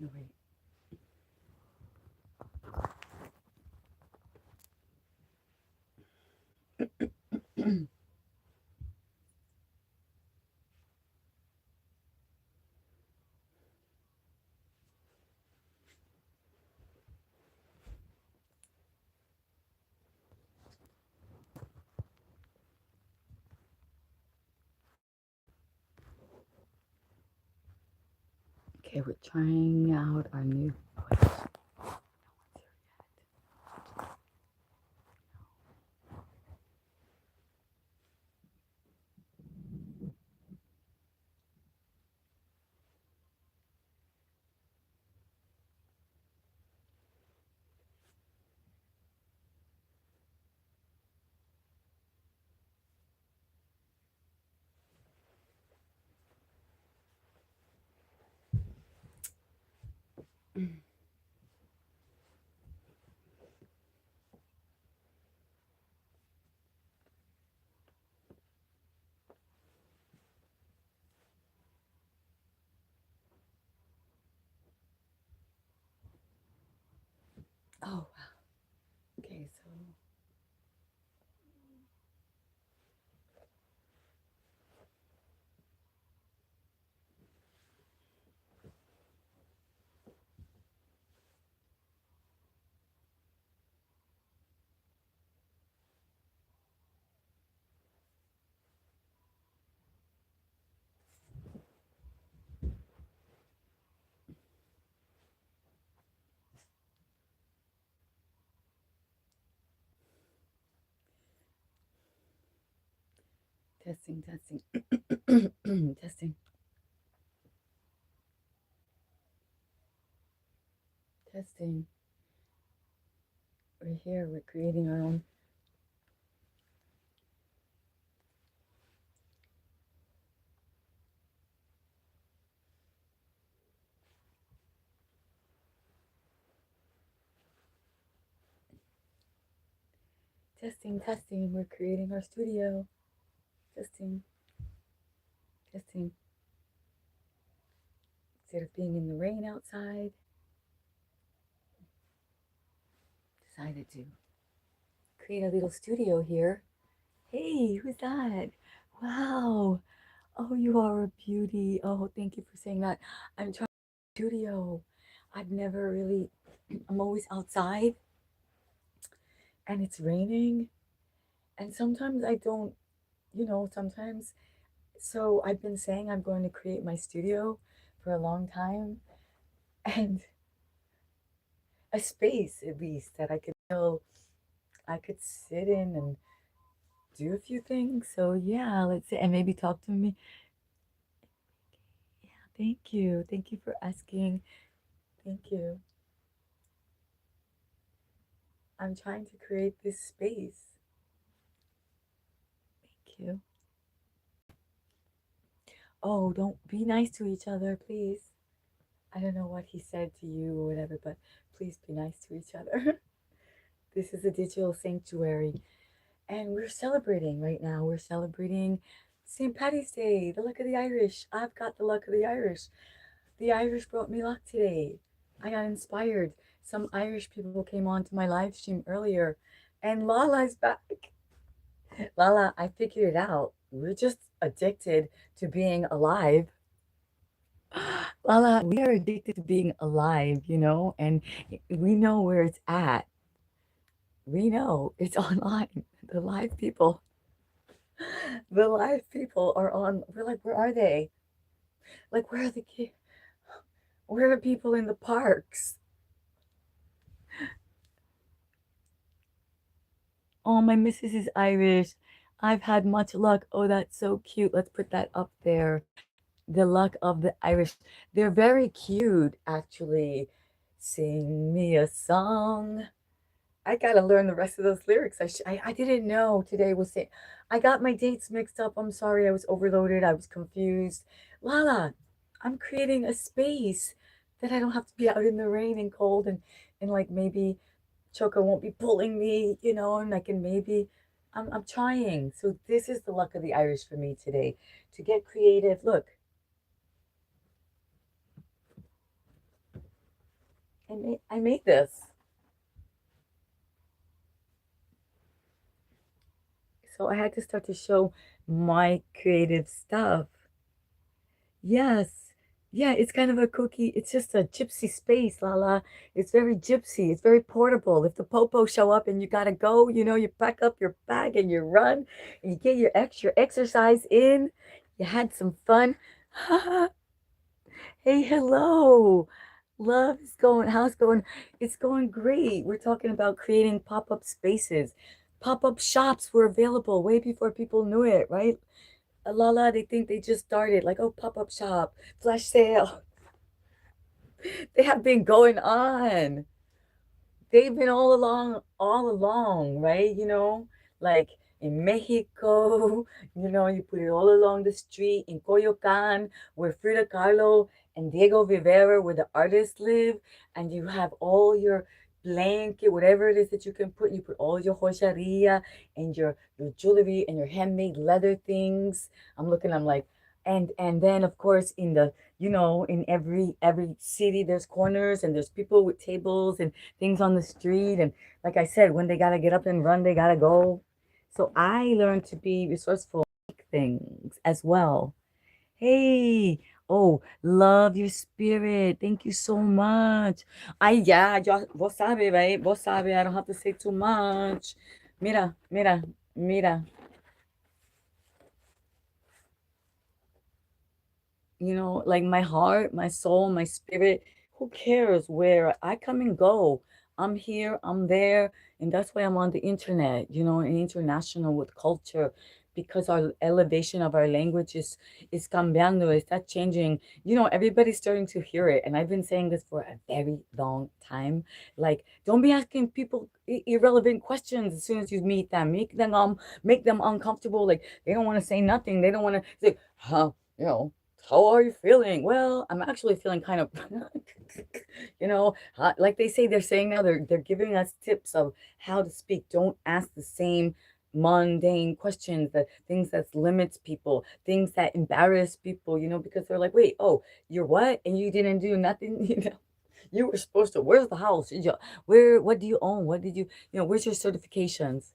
No, wait. Okay, we're trying out our new voice. Oh, wow. Okay, so testing, testing, testing, testing. We're here. We're creating our own. Testing, testing. We're creating our studio. Testing, testing. Instead of being in the rain outside, decided to create a little studio here. Hey, who's that? Wow. Oh, you are a beauty. Oh, thank you for saying that. I'm trying to studio. I've never really, I'm always outside and it's raining. And sometimes I don't, sometimes. So I've been saying I'm going to create my studio for a long time and a space at least that I could feel I could sit in and do a few things. So yeah, let's say, and maybe talk to me. Yeah, thank you. Thank you for asking. Thank you. I'm trying to create this space. Thank you. Oh, don't be nice to each other, please. I don't know what he said to you or whatever, but please be nice to each other. This is a digital sanctuary, and we're celebrating right now. We're celebrating St. Patty's Day, the luck of the Irish. I've got the luck of the Irish. The Irish brought me luck today. I got inspired. Some Irish people came on to my live stream earlier, and Lala's back. Lala, I figured it out. We're just addicted to being alive. Lala, we are addicted to being alive, and we know where it's at. We know it's online. The live people, the live people are on. We're like, where are they? Like, where are the kids? Where are people in the parks? Oh, my missus is Irish. I've had much luck. Oh, that's so cute. Let's put that up there. The luck of the Irish. They're very cute, actually. Sing me a song. I gotta learn the rest of those lyrics. I didn't know today was say. I got my dates mixed up. I'm sorry. I was overloaded. I was confused. Lala, I'm creating a space that I don't have to be out in the rain and cold and like maybe Choco won't be pulling me, and I can maybe I'm trying. So this is the luck of the Irish for me today to get creative. Look, I made this. So I had to start to show my creative stuff. Yes. Yeah, it's kind of a cookie. It's just a gypsy space, Lala. It's very gypsy. It's very portable. If the popo show up and you gotta go, you pack up your bag and you run and you get your extra exercise in. You had some fun. Hey, hello. Love is going, how's it going? It's going great. We're talking about creating pop-up spaces. Pop-up shops were available way before people knew it, right? Lala, they think they just started, like, oh, pop-up shop, flash sale. They have been going on. They've been all along, right? Like in Mexico, you put it all along the street in Coyoacan, where Frida Kahlo and Diego Rivera, where the artists live, and you have all your blanket, whatever it is that you put all your joyería and your jewelry and your handmade leather things. I'm like, and then of course in every city there's corners and there's people with tables and things on the street. And like I said, when they gotta get up and run, they gotta go. So I learned to be resourceful, make things as well. Hey, oh, love your spirit. Thank you so much. Ay, ya, vos sabe, right? Vos sabe, I don't have to say too much. Mira, mira, mira. Like my heart, my soul, my spirit, who cares where I come and go? I'm here, I'm there, and that's why I'm on the internet, and international with culture, because our elevation of our language is cambiando, está changing. Everybody's starting to hear it, and I've been saying this for a very long time. Like, don't be asking people irrelevant questions as soon as you meet them. Make them uncomfortable. Like they don't want to say nothing. They don't want to say, huh, you know how are you feeling? Well, I'm actually feeling kind of, like they say, they're saying now, they're giving us tips of how to speak. Don't ask the same mundane questions, the things that limits people, things that embarrass people, because they're like, wait, oh, you're what? And you didn't do nothing, you were supposed to, where's the house? What do you own? What did where's your certifications?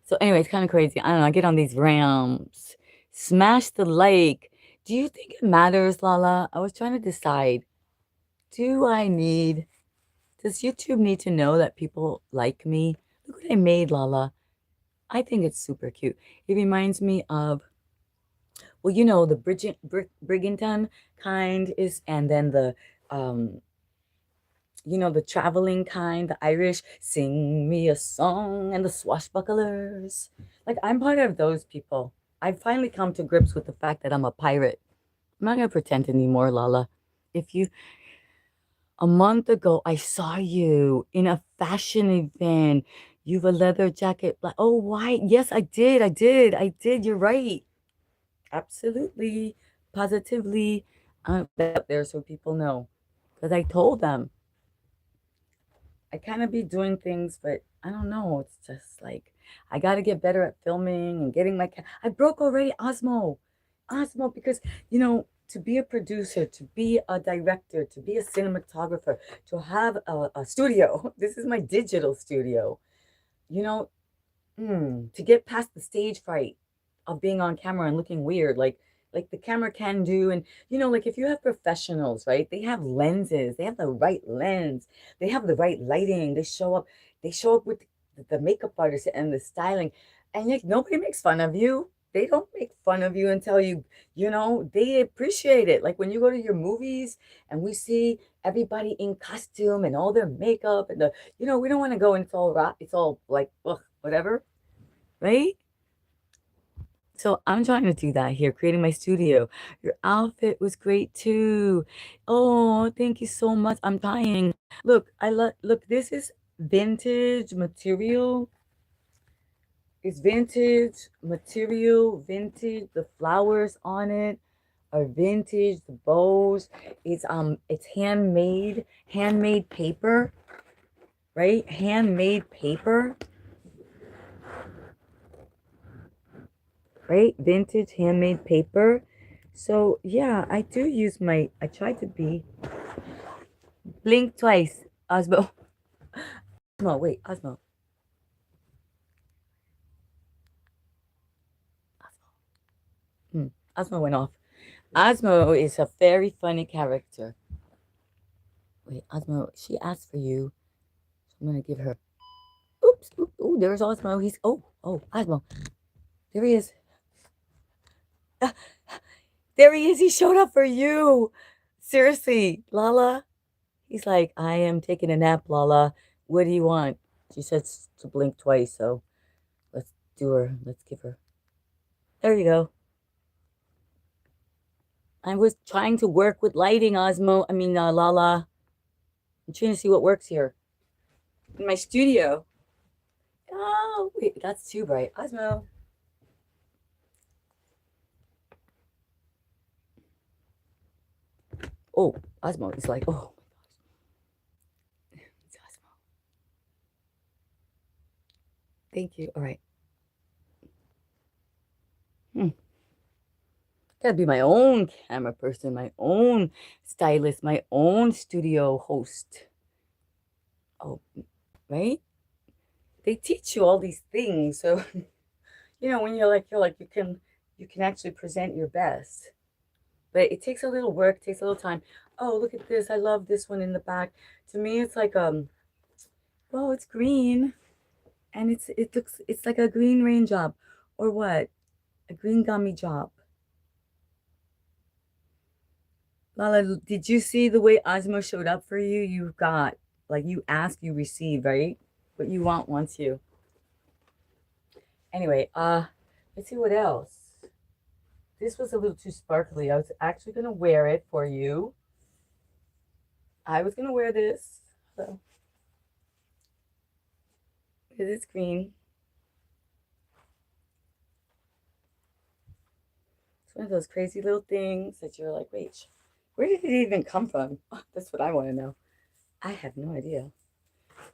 So anyway, it's kind of crazy. I don't know. I get on these ramps. Smash the like. Do you think it matters, Lala? I was trying to decide. Do I need, does YouTube need to know that people like me? Look what I made, Lala. I think it's super cute. It reminds me of, well, the Brigantine kind is, and then the traveling kind, the Irish, sing me a song, and the swashbucklers. Like, I'm part of those people. I've finally come to grips with the fact that I'm a pirate. I'm not going to pretend anymore, Lala. If you, a month ago, I saw you in a fashion event. You have a leather jacket. Like, oh, why? Yes, I did. I did. I did. You're right. Absolutely. Positively. Up there so people know. Because I told them. I kind of be doing things, but I don't know. It's just like I got to get better at filming and getting I broke already Osmo, because to be a producer, to be a director, to be a cinematographer, to have a studio. This is my digital studio. You know, to get past the stage fright of being on camera and looking weird, like the camera can do. And like if you have professionals, right, they have lenses, they have the right lens, they have the right lighting, they show up with the makeup artist and the styling, and yet nobody makes fun of you. They don't make fun of you until they appreciate it. Like when you go to your movies and we see everybody in costume and all their makeup and we don't want to go and it's all rock, it's all like, ugh, whatever, right? So I'm trying to do that here, creating my studio. Your outfit was great too. Oh, thank you so much. I'm trying. Look, this is vintage material. It's vintage material, vintage. The flowers on it are vintage, the bows. It's handmade paper, right? Handmade paper. Right? Vintage handmade paper. So yeah, I do use I try to be Blink twice. Osmo. Osmo, wait, Osmo. Osmo went off. Osmo is a very funny character. Wait, Osmo, she asked for you. So I'm gonna give her. Oops. Oh, there's Osmo. He's Osmo. There he is. There he is. He showed up for you. Seriously, Lala. He's like, I am taking a nap, Lala. What do you want? She says to blink twice, so let's do her. Let's give her. There you go. I was trying to work with lighting, Osmo. Lala. I'm trying to see what works here. In my studio. Oh, wait, that's too bright. Osmo. Oh, Osmo is like, oh my gosh. It's Osmo. Thank you. All right. Gotta be my own camera person, my own stylist, my own studio host. Oh, right? They teach you all these things, so when you can actually present your best. But it takes a little work, takes a little time. Oh, look at this! I love this one in the back. To me, it's like well, it's green, and it's like a green rain job, or what? A green gummy job. Lala, did you see the way Osmo showed up for you? You got, like, you ask, you receive, right? What you want wants you. Anyway, let's see what else. This was a little too sparkly. I was actually gonna wear it for you. I was gonna wear this. So, it is green. It's one of those crazy little things that you're like, wait, where did it even come from? That's what I want to know. I have no idea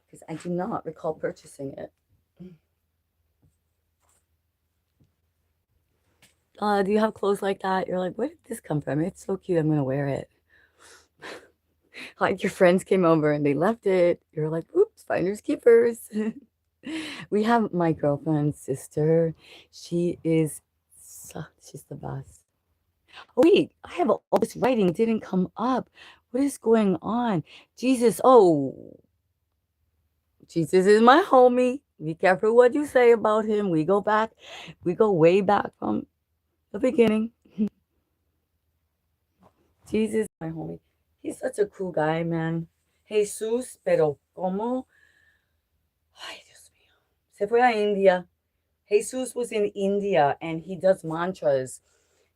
because I do not recall purchasing it. Do you have clothes like that? You're like, where did this come from? It's so cute. I'm gonna wear it. Like your friends came over and they left it. You're like, oops, finders keepers. We have my girlfriend's sister. She's the best. Oh, wait, I have all this writing. It didn't come up. What is going on? Jesus. Oh, Jesus is my homie. Be careful what you say about him. We go back. We go way back from the beginning. Jesus, my homie. He's such a cool guy, man. Jesús, pero como. Ay, Dios mío. Se fue a India. Jesus was in India and he does mantras.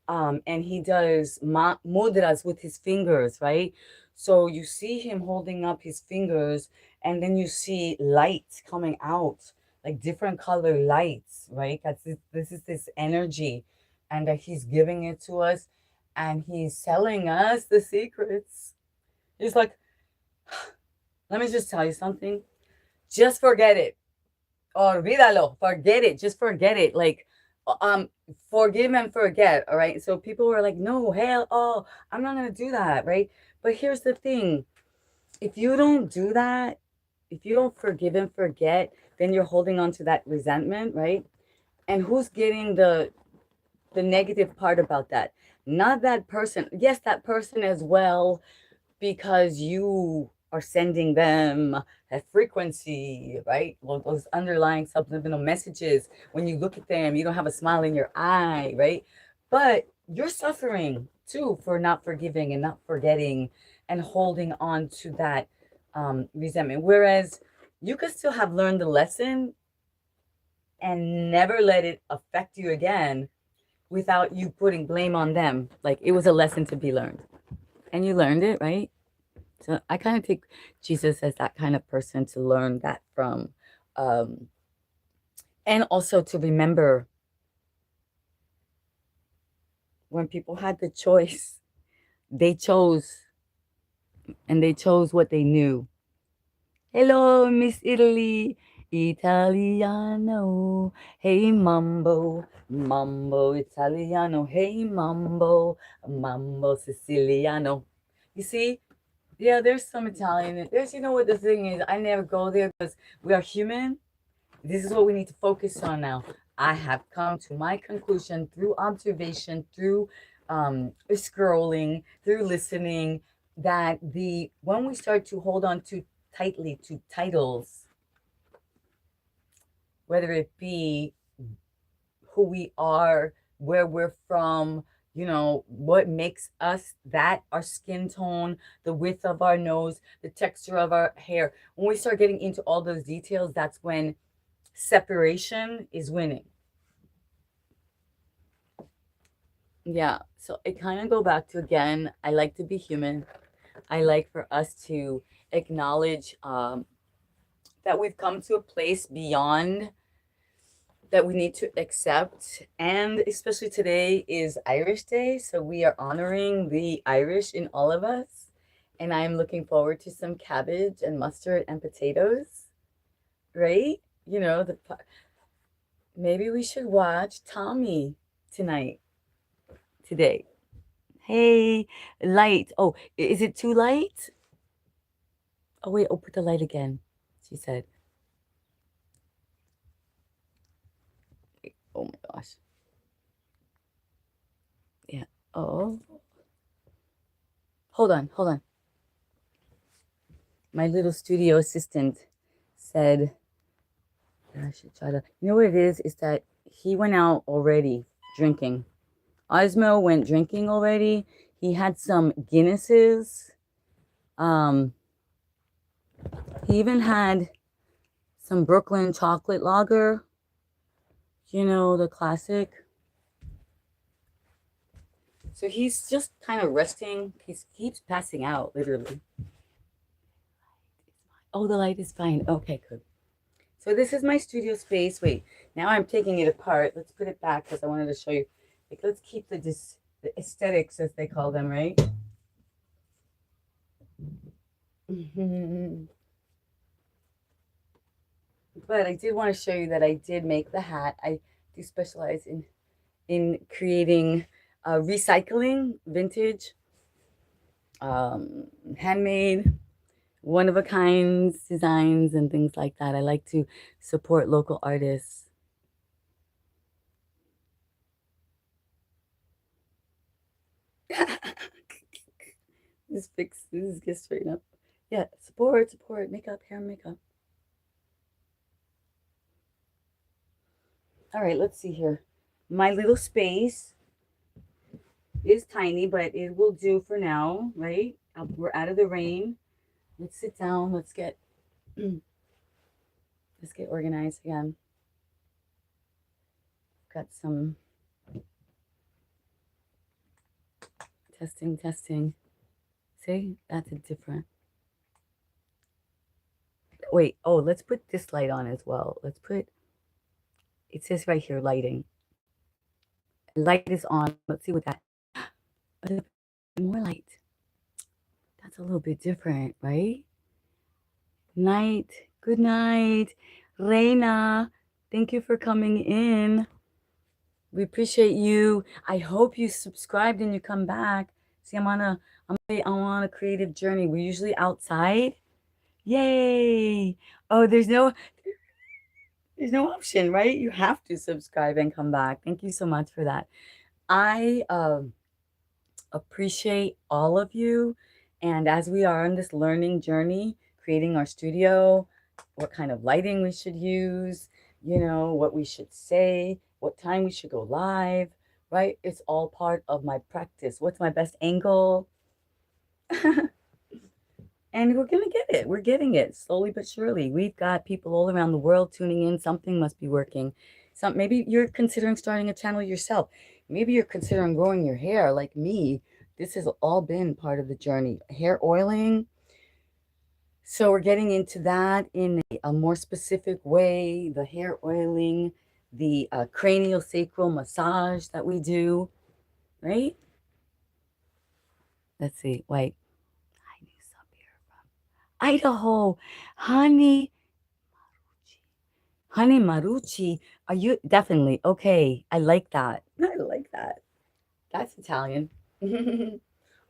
And he does mudras with his fingers, right? So you see him holding up his fingers, and then you see lights coming out, like different color lights, right? This is this energy, and he's giving it to us, and he's selling us the secrets. He's like, let me just tell you something. Just forget it. Olvídalo. Forget it. Just forget it. Like, forgive and forget. All right. So people were like, no, hell, oh, I'm not gonna do that, right? But here's the thing: if you don't do that, if you don't forgive and forget, then you're holding on to that resentment, right? And who's getting the negative part about that? Not that person. Yes, that person as well, because you are sending them a frequency, right? Well, those underlying subliminal messages. When you look at them, you don't have a smile in your eye, right? But you're suffering too for not forgiving and not forgetting and holding on to that resentment. Whereas you could still have learned the lesson and never let it affect you again without you putting blame on them. Like it was a lesson to be learned. And you learned it, right? So I kind of take Jesus as that kind of person to learn that from. And also to remember when people had the choice, they chose, and they chose what they knew. Hello, Miss Italy, Italiano. Hey, Mambo, Mambo Italiano. Hey, Mambo, Mambo Siciliano. You see, Yeah, there's some Italian. There's, you know what the thing is, I never go there because we are human. This is what we need to focus on now. I have come to my conclusion through observation, through scrolling, through listening, that the when we start to hold on too tightly to titles, whether it be who we are, where we're from, you know, what makes us that, our skin tone, the width of our nose, the texture of our hair. When we start getting into all those details, that's when separation is winning. Yeah, so I kind of go back to again, I like to be human. I like for us to acknowledge that we've come to a place beyond that we need to accept. And especially today is Irish Day. So we are honoring the Irish in all of us. And I am looking forward to some cabbage and mustard and potatoes, right? You know, maybe we should watch Tommy tonight, today. Hey, light. Oh, is it too light? Oh, wait. Oh, put the light again, she said. Oh my gosh. Yeah. Oh, hold on, hold on. My little studio assistant said that I should try to. You know what it is that he went out already drinking. Osmo went drinking already. He had some Guinnesses. Um, he even had some Brooklyn chocolate lager. You know, the classic. So he's just kind of resting. He keeps passing out, literally. Oh, the light is fine. Okay, good. So this is my studio space. Wait, now I'm taking it apart. Let's put it back because I wanted to show you. Like, let's keep the aesthetics, as they call them, right? But I did want to show you that I did make the hat. I do specialize in creating recycling, vintage, handmade, one of a kind designs and things like that. I like to support local artists. This get straightened up. Yeah, support, makeup, hair, makeup. All right, let's see here. My little space is tiny, but it will do for now, right? We're out of the rain. Let's sit down. Let's get organized again. Got some testing. See, that's a different. Wait, oh, let's put this light on as well. It says right here, lighting. Light is on. Let's see what that, more light. That's a little bit different, right? Night. Good night. Reina, thank you for coming in. We appreciate you. I hope you subscribed and you come back. See, I'm on a creative journey. We're usually outside. Yay. Oh, there's no option, right? You have to subscribe and come back. Thank you so much for that. I appreciate all of you. And as we are on this learning journey, creating our studio, what kind of lighting we should use, you know, what we should say, what time we should go live, right? It's all part of my practice. What's my best angle? And we're going to get it. We're getting it slowly but surely. We've got people all around the world tuning in. Something must be working. Maybe you're considering starting a channel yourself. Maybe you're considering growing your hair like me. This has all been part of the journey. Hair oiling. So we're getting into that in a more specific way. The hair oiling, the cranial sacral massage that we do, right? Let's see. Wait. I knew some here from Idaho. Honey Marucci. Are you definitely okay? I like that. I like that. That's Italian.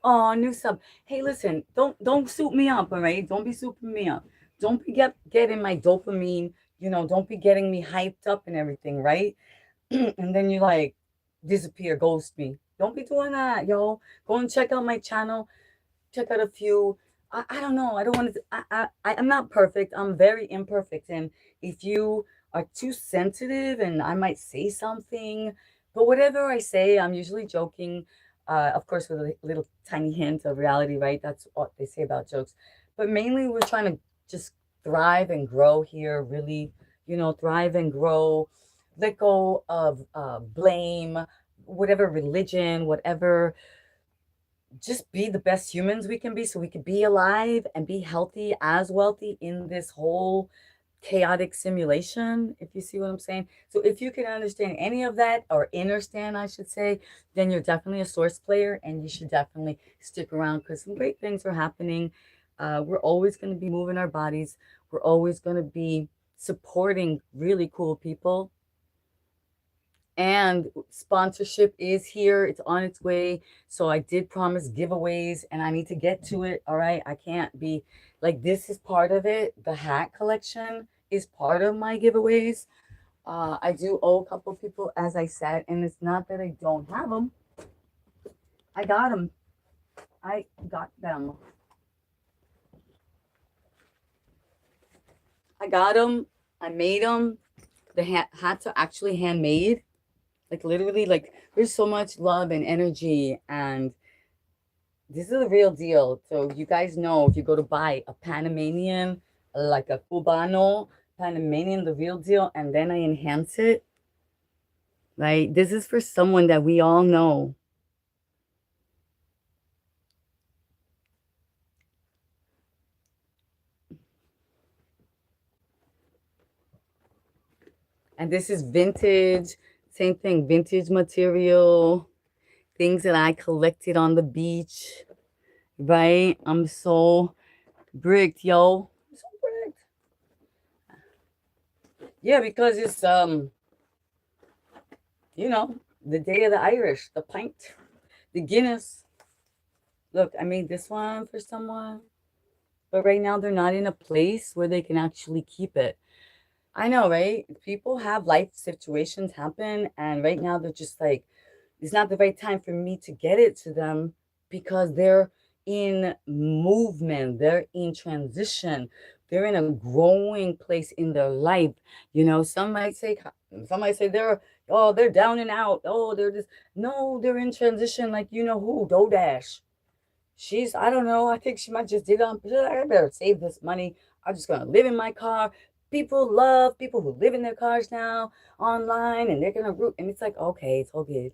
Oh, new sub. Hey, listen, don't soup me up, all right? Don't be souping me up. Don't be getting my dopamine, don't be getting me hyped up and everything, right? And then you like disappear, ghost me. Don't be doing that, yo. Go and check out my channel. Check out a few. I don't know. I don't want to. I'm not perfect. I'm very imperfect. And if you are too sensitive, and I might say something, but whatever I say, I'm usually joking. Of course, with a little tiny hint of reality, right? That's what they say about jokes. But mainly, we're trying to just thrive and grow here. Really, thrive and grow. Let go of blame, whatever religion, whatever, just be the best humans we can be so we can be alive and be healthy as wealthy in this whole chaotic simulation, if you see what I'm saying. So if you can understand any of that, or understand, I should say, then you're definitely a source player, and you should definitely stick around because some great things are happening. We're always going to be moving our bodies. We're always going to be supporting really cool people, and sponsorship is here. It's on its way. So I did promise giveaways, and I need to get to it. All right, I can't be like, this is part of it. The hat collection is part of my giveaways. I do owe a couple people, as I said, and it's not that I don't have them. I got them. I got them. I got them. I made them. The hats are actually handmade. Like literally, like there's so much love and energy, and this is a real deal. So you guys know, if you go to buy a Panamanian, like a Cubano Panamanian, the real deal, and then I enhance it, right? This is for someone that we all know. And this is vintage, same thing, vintage material, things that I collected on the beach, right? I'm so bricked, yo. I'm so bricked. Yeah, because it's the day of the Irish, the pint, the Guinness. Look, I made this one for someone, but right now they're not in a place where they can actually keep it. I know, right? People have life situations happen, and right now they're just like, it's not the right time for me to get it to them because they're in movement, they're in transition, they're in a growing place in their life. Some might say they're down and out. Oh, they're just, no, they're in transition, like who, Dodash. I don't know, I think she might just did on, I better save this money. I'm just gonna live in my car. People love people who live in their cars now online, and they're gonna root, and it's like, okay, it's all good.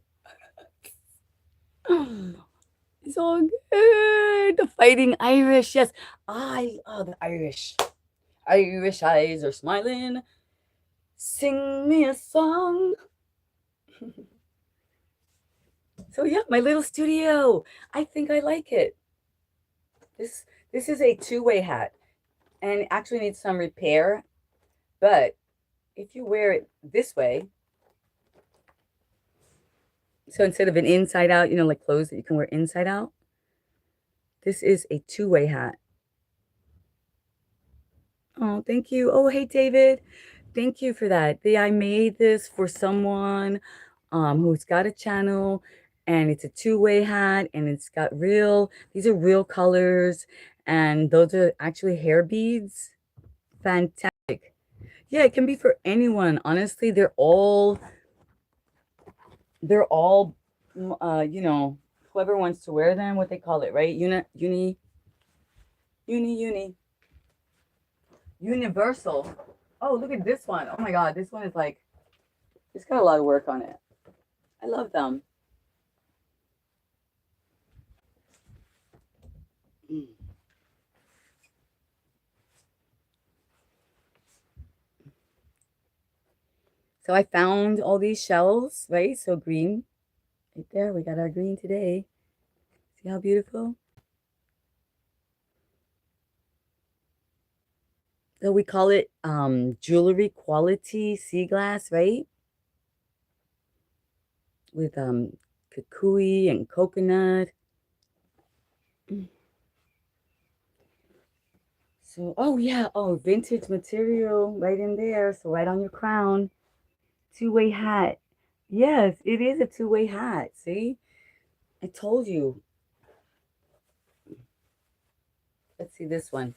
It's all good. The Fighting Irish, yes. The Irish. Irish eyes are smiling. Sing me a song. So yeah, my little studio. I think I like it. This is a two-way hat, and it actually needs some repair. But if you wear it this way, so instead of an inside out, like clothes that you can wear inside out, this is a two-way hat. Oh, thank you. Oh, hey, David. Thank you for that. I made this for someone who's got a channel, and it's a two-way hat, and it's got these are real colors, and those are actually hair beads. Fantastic. Yeah, it can be for anyone. Honestly, they're all whoever wants to wear them, what they call it, right? Uni universal. Oh, look at this one. Oh my god, this one is like, it's got a lot of work on it. I love them. Mm. So I found all these shells, right? So green, right there. We got our green today. See how beautiful? So we call it jewelry quality sea glass, right? With kukui and coconut. So, oh yeah, oh, vintage material right in there. So right on your crown. Two-way hat. Yes, it is a two-way hat. See? I told you. Let's see this one.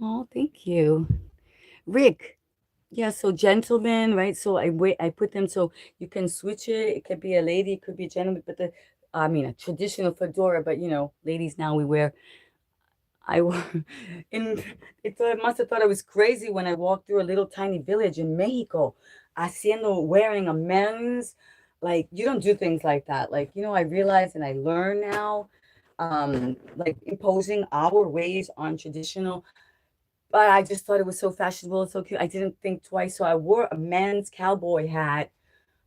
Oh, thank you. Rick. Yeah, so gentlemen, right? So I put them so you can switch it. It could be a lady, it could be a gentleman, but I mean a traditional fedora, but ladies now we wear I wore in I must have thought I was crazy when I walked through a little tiny village in Mexico, wearing a men's, like you don't do things like that. Like, I realize and I learn now, like imposing our ways on traditional, but I just thought it was so fashionable, so cute. I didn't think twice. So I wore a men's cowboy hat,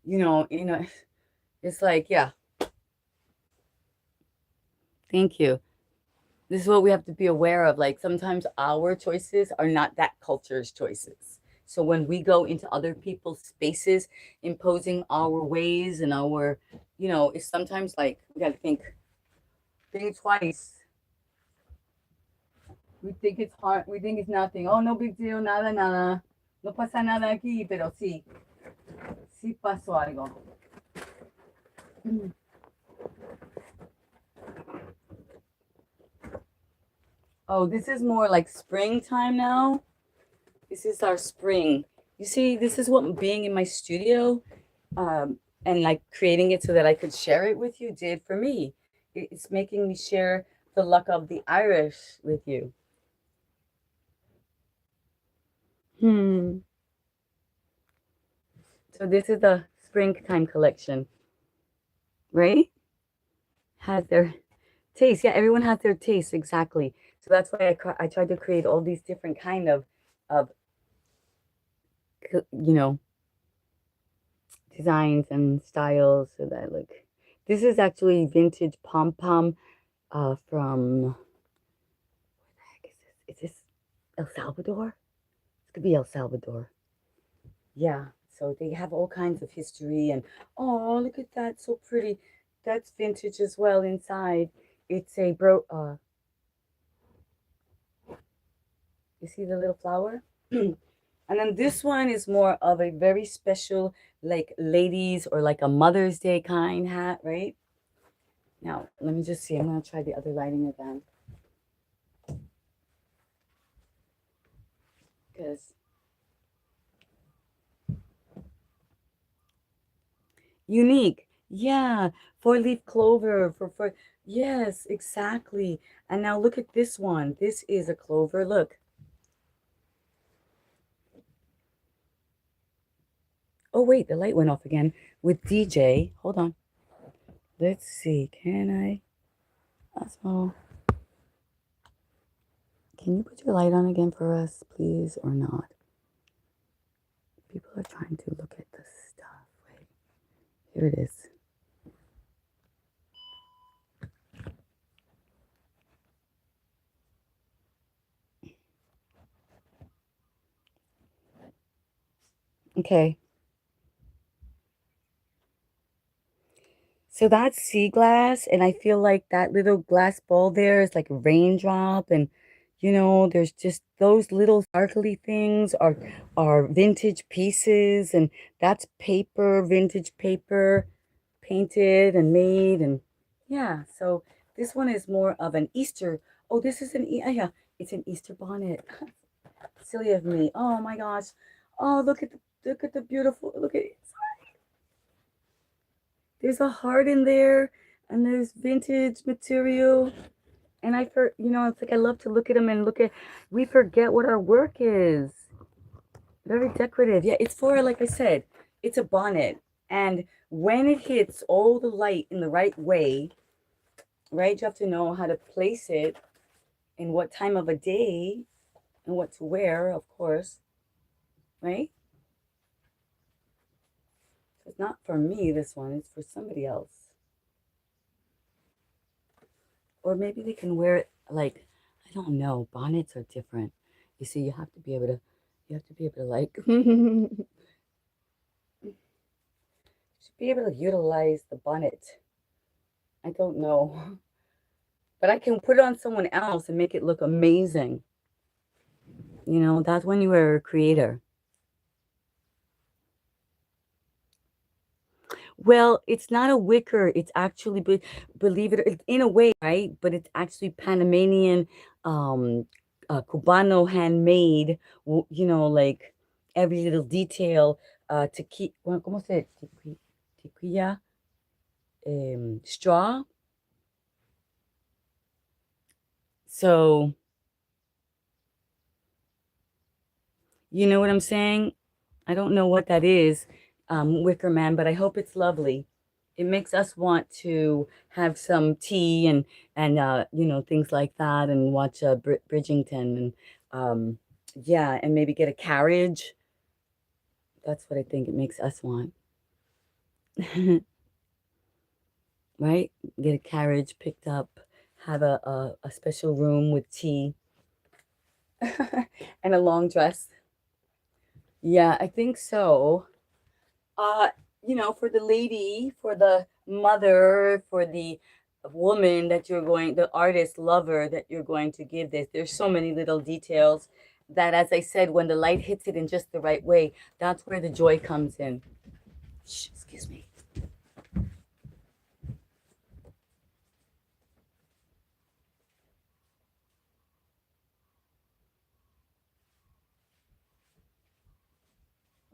it's like, yeah, thank you. This is what we have to be aware of. Like sometimes our choices are not that culture's choices. So when we go into other people's spaces, imposing our ways and it's sometimes like we gotta think twice. We think it's hard. We think it's nothing. Oh, no big deal. Nada, nada. No pasa nada aquí, pero sí, sí pasó algo. Oh, this is more like springtime now. This is our spring. You see, this is what being in my studio, and like creating it so that I could share it with you did for me. It's making me share the luck of the Irish with you. Hmm. So this is the springtime collection, right? Has their taste. Yeah, everyone has their taste exactly. So that's why I tried to create all these different kind of you know designs and styles so that look. This is actually vintage pom pom from heck is this El Salvador? This could be El Salvador. Yeah. So they have all kinds of history and oh look at that, so pretty. That's vintage as well inside. It's a you see the little flower? And then this one is more of a very special, like ladies or like a Mother's Day kind hat, right? Now, let me just see. I'm going to try the other lighting again. Because unique. Yeah. Four-leaf clover yes, exactly. And now look at this one. This is a clover. Look. Oh, wait. The light went off again with DJ. Hold on. Let's see. Can I? Oh, can you put your light on again for us, please, or not? People are trying to look at the stuff. Wait, here it is. Okay. So that's sea glass, and I feel like that little glass ball there is like a raindrop, and there's just those little sparkly things are vintage pieces, and that's paper, vintage paper, painted and made, and yeah. So this one is more of an Easter. Oh, this is yeah, it's an Easter bonnet. Silly of me. Oh my gosh. Oh, look at the beautiful. Look at it. There's a heart in there, and there's vintage material. And it's like I love to look at them and look at. We forget what our work is. Very decorative. Yeah, it's for like I said, it's a bonnet, and when it hits all the light in the right way, right? You have to know how to place it in what time of a day and what to wear, of course, right? So it's not for me, this one, it's for somebody else. Or maybe they can wear it like, I don't know, bonnets are different. You see, you have to be able to like, you should be able to utilize the bonnet I don't know. But I can put it on someone else and make it look amazing. You know, that's when you are a creator. Well, it's not a wicker. It's actually, believe it, in a way, right? But it's actually Panamanian, um, Cubano handmade. You know, like every little detail. Bueno, ¿cómo se? Tequila, straw. So you know what I'm saying? I don't know what that is, Wicker Man, but I hope it's lovely. It makes us want to have some tea and you know, things like that, and watch Bridgington, and yeah, and maybe get a carriage. That's what I think it makes us want, right? Get a carriage picked up, have a special room with tea and a long dress. Yeah, I think so. uh you know, for the lady, for the mother, for the woman that you're going, the artist lover that you're going to give this, there's so many little details that, as I said, when the light hits it in just the right way, that's where the joy comes in. Shh, excuse me.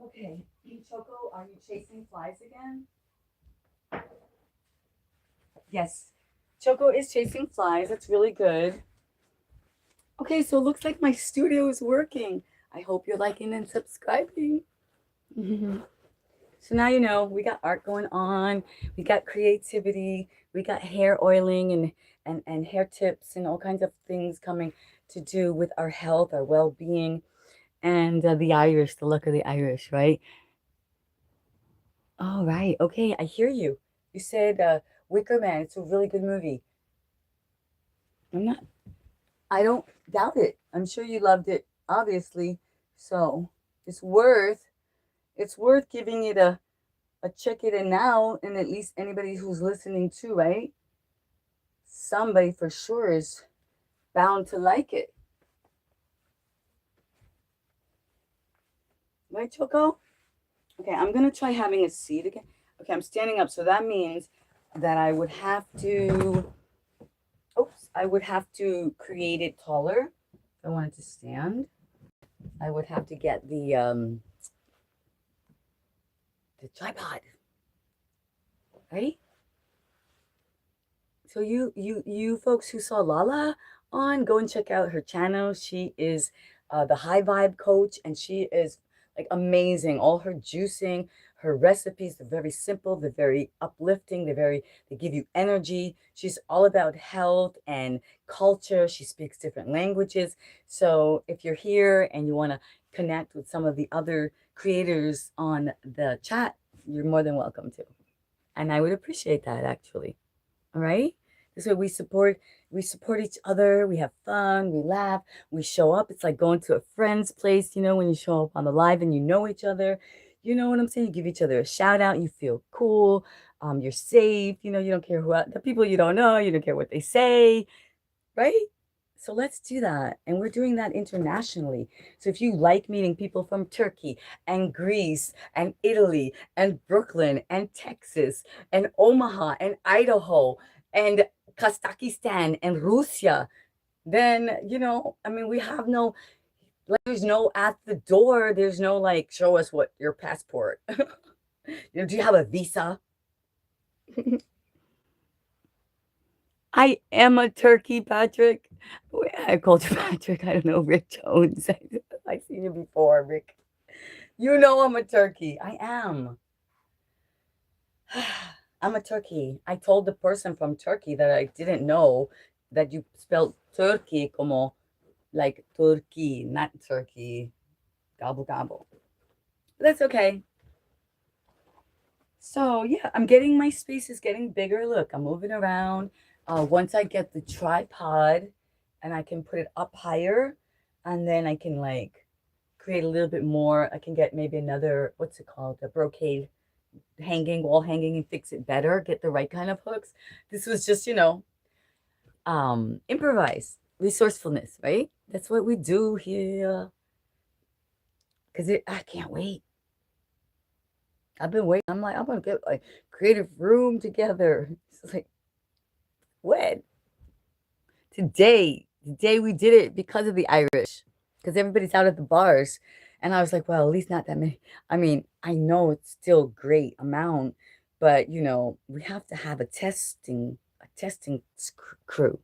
Okay. Choco, are you chasing flies again? Yes, Choco is chasing flies. That's really good. Okay, so it looks like my studio is working. I hope you're liking and subscribing. So now you know we got art going on, we got creativity, we got hair oiling and hair tips and all kinds of things coming to do with our health, our well-being, and the Irish, the look of the Irish, right? All right, okay, I hear you. You said Wicker Man. It's a really good movie. I'm not. I don't doubt it. I'm sure you loved it, obviously. So it's worth it's worth giving it a check it in now, and at least anybody who's listening too, right? Somebody for sure is bound to like it. Right, Choco? Okay, I'm gonna try having a seat again. Okay, I'm standing up, so that means that I would have to, oops, I would have to create it taller if I wanted to stand. I would have to get the tripod, right? So you folks who saw Lala on, go and check out her channel. She is the high vibe coach, and she is like amazing. All her juicing, her recipes, they're very simple, they're very uplifting, they give you energy. She's all about health and culture. She speaks different languages. So if you're here and you want to connect with some of the other creators on the chat, you're more than welcome to. And I would appreciate that, actually. All right. This way we support each other, we have fun, we laugh, we show up. It's like going to a friend's place, you know, when you show up on the live and you know each other. You know what I'm saying? You give each other a shout out, you feel cool, you're safe, you know, you don't care who the people you don't know, you don't care what they say, right? So let's do that. And we're doing that internationally. So if you like meeting people from Turkey and Greece and Italy and Brooklyn and Texas and Omaha and Idaho and Kazakhstan and Russia, then, you know, I mean, we have no, like, there's no at the door. There's no like, show us what your passport. You know, do you have a visa? I am a turkey, Patrick. I called you Patrick. I don't know, Rick Jones. I've seen you before, Rick. You know I'm a turkey. I am. I'm a turkey. I told the person from Turkey that I didn't know that you spelled turkey como like turkey, not turkey. Gobble gobble. But that's okay. So yeah, I'm getting my space is getting bigger. Look, I'm moving around. Once I get the tripod and I can put it up higher, and then I can like create a little bit more. I can get maybe another, what's it called? The brocade hanging, wall hanging, and fix it better, get the right kind of hooks. This was just, improvise, resourcefulness, right? That's what we do here. Because I can't wait. I've been waiting. I'm like, I'm gonna get like creative room together. It's like when? Today we did it because of the Irish. Because everybody's out at the bars. And I was like, well, at least not that many. I mean, I know it's still a great amount, but we have to have a testing crew.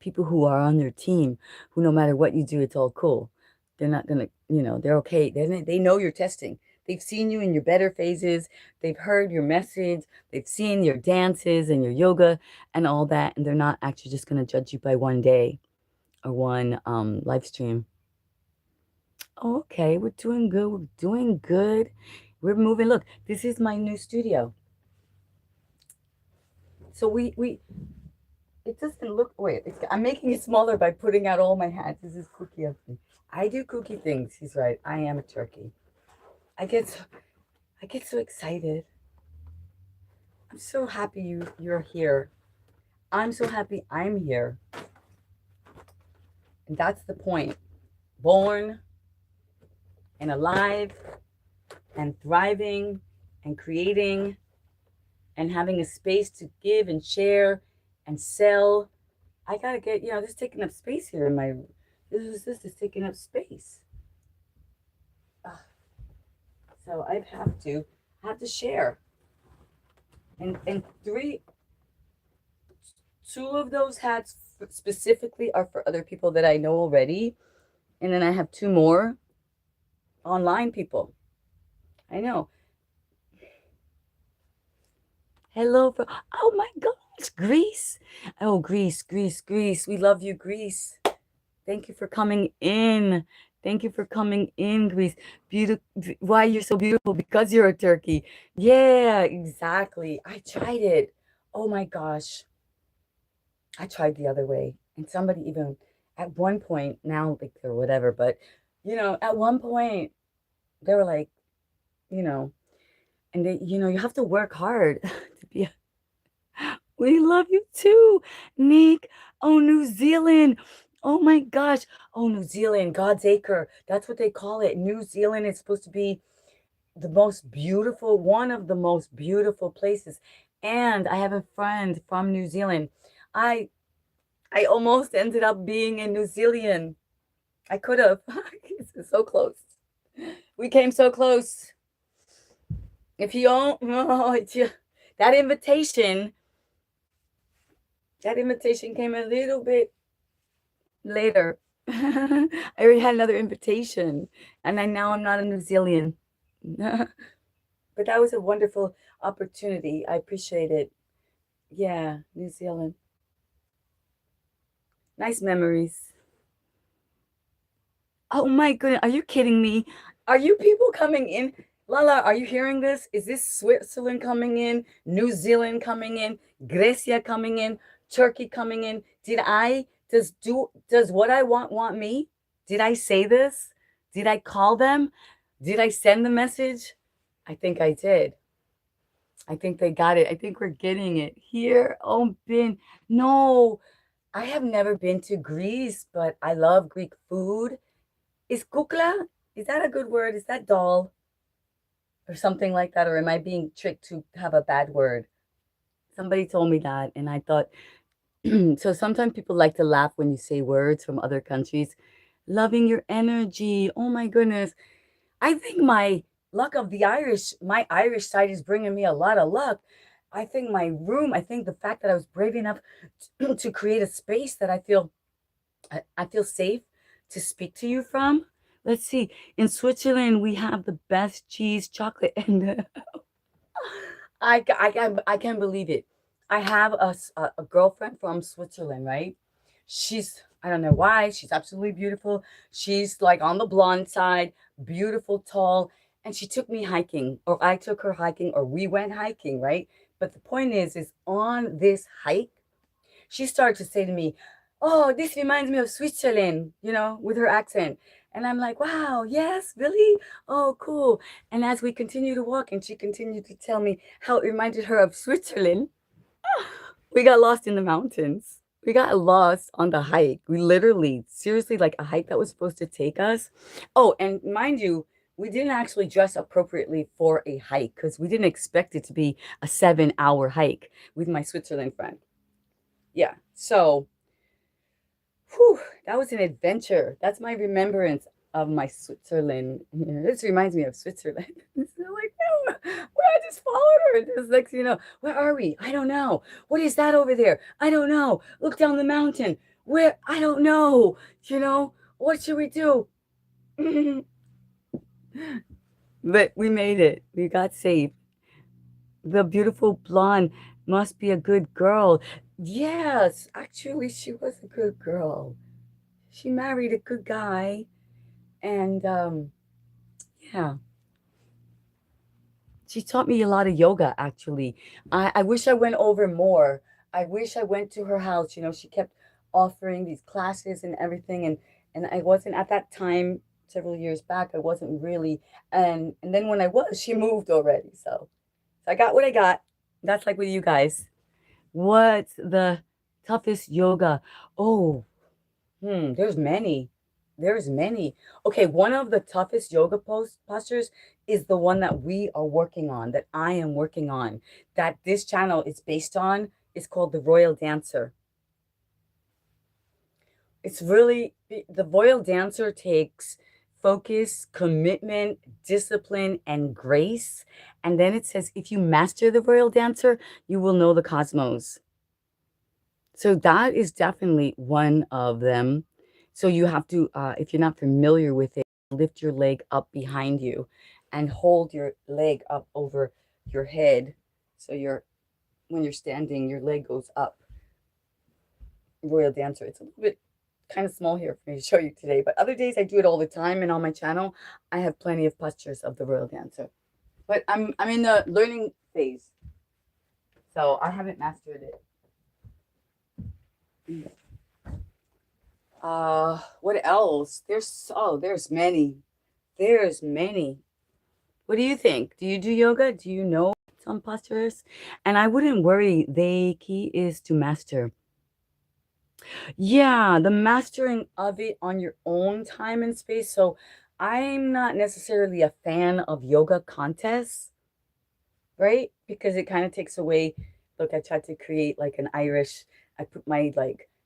People who are on their team, who no matter what you do, it's all cool. They're not gonna, they're okay. They know you're testing. They've seen you in your better phases. They've heard your message. They've seen your dances and your yoga and all that, and they're not actually just gonna judge you by one day or one live stream. Oh, okay, we're doing good. We're doing good. We're moving. Look, this is my new studio. So we it doesn't look. Wait, I'm making it smaller by putting out all my hats. This is cookie of me. I do cookie things. He's right. I am a turkey. I get so excited. I'm so happy you're here. I'm so happy I'm here. And that's the point. Born and alive and thriving and creating and having a space to give and share and sell. I gotta get, this is taking up space here in my, this is taking up space. So I have to share. And two of those hats specifically are for other people that I know already. And then I have two more online people. I know. Hello. Oh my gosh, Greece. Oh, Greece. We love you, Greece. Thank you for coming in. Thank you for coming in, Greece. Beautiful. Why you're so beautiful? Because you're a turkey. Yeah, exactly. I tried it. Oh my gosh. I tried the other way. And somebody even at one point, now like or whatever, but at one point they were like, you know, and they, you have to work hard to be. We love you too, Nick. Oh, New Zealand. Oh my gosh. Oh, New Zealand, God's Acre. That's what they call it. New Zealand is supposed to be the most beautiful, one of the most beautiful places. And I have a friend from New Zealand. I almost ended up being in New Zealand. I could have. It's so close. We came so close. If you don't, that invitation came a little bit later. I already had another invitation, and now I'm not in New Zealand. But that was a wonderful opportunity. I appreciate it. Yeah, New Zealand. Nice memories. Oh my goodness, are you kidding me? Are you people coming in? Lala, are you hearing this? Is this Switzerland coming in? New Zealand coming in? Grecia coming in? Turkey coming in? Does what I want me? Did I say this? Did I call them? Did I send the message? I think I did. I think they got it. I think we're getting it here. Oh, no, I have never been to Greece, but I love Greek food. Is kukla? Is that a good word? Is that doll? Or something like that? Or am I being tricked to have a bad word? Somebody told me that, and I thought, so sometimes people like to laugh when you say words from other countries. Loving your energy. Oh my goodness. I think my Irish side is bringing me a lot of luck. I think I think the fact that I was brave enough to create a space that I feel safe to speak to you from. Let's see. In Switzerland, we have the best cheese, chocolate, and I can't believe it. I have a girlfriend from Switzerland, right? I don't know why, she's absolutely beautiful. She's like on the blonde side, beautiful, tall, and she took me hiking, or I took her hiking, or we went hiking, right? But the point is on this hike, she started to say to me, "Oh, this reminds me of Switzerland," with her accent. And I'm like, wow, yes, really? Oh, cool. And as we continue to walk, and she continued to tell me how it reminded her of Switzerland, we got lost in the mountains. We got lost on the hike. We literally, seriously, like a hike that was supposed to take us. Oh, and mind you, we didn't actually dress appropriately for a hike because we didn't expect it to be a 7-hour hike with my Switzerland friend. Yeah. So, whew, that was an adventure. That's my remembrance of my Switzerland. This reminds me of Switzerland. It's like, no, where I just followed her. Just like, where are we? I don't know. What is that over there? I don't know. Look down the mountain. Where? I don't know. What should we do? But we made it. We got safe. The beautiful blonde must be a good girl. Yes, actually, she was a good girl. She married a good guy, and yeah, she taught me a lot of yoga. Actually, I wish I went over more. I wish I went to her house. She kept offering these classes and everything, and I wasn't at that time. Several years back, I wasn't really, and then when I was, she moved already. So I got what I got. That's like with you guys. What's the toughest yoga? Oh, there's many. There's many. Okay, one of the toughest yoga postures is the one that we are working on, that I am working on, that this channel is based on. It's called the Royal Dancer. It's really the Royal Dancer takes focus, commitment, discipline, and grace. And then it says, if you master the Royal Dancer, you will know the cosmos. So that is definitely one of them. So you have to, if you're not familiar with it, lift your leg up behind you and hold your leg up over your head. So when you're standing, your leg goes up. Royal Dancer. It's a little bit kind of small here for me to show you today, but other days I do it all the time, and on my channel, I have plenty of postures of the Royal Dancer. But I'm in the learning phase, so I haven't mastered it. What else? There's many. There's many. What do you think? Do you do yoga? Do you know some postures? And I wouldn't worry. The key is to master. Yeah, the mastering of it on your own time and space. So I'm not necessarily a fan of yoga contests, right? Because it kind of takes away. Look, I tried to create like an Irish. I put my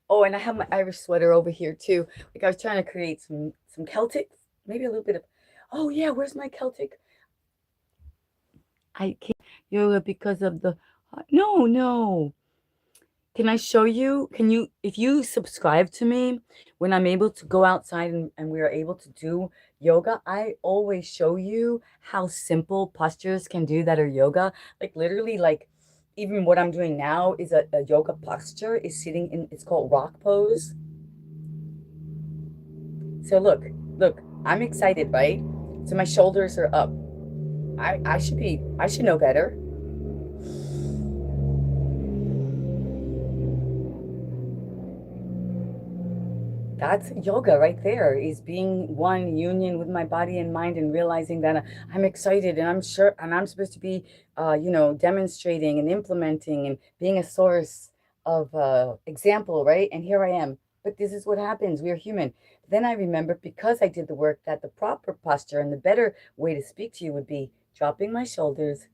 oh, and I have my Irish sweater over here too. Like I was trying to create some Celtic, maybe a little bit of. Oh yeah, where's my Celtic? I can't yoga because of the. No, no. Can I show you? Can you, if you subscribe to me, when I'm able to go outside and we are able to do yoga, I always show you how simple postures can do that are yoga. Like literally, like even what I'm doing now is a yoga posture, is sitting in, it's called rock pose. So look, I'm excited, right? So my shoulders are up. I should know better. That's yoga right there, is being one union with my body and mind, and realizing that I'm excited, and I'm sure, and I'm supposed to be demonstrating and implementing and being a source of example, right? And here I am. But this is what happens. We are human. Then I remember, because I did the work, that the proper posture and the better way to speak to you would be dropping my shoulders,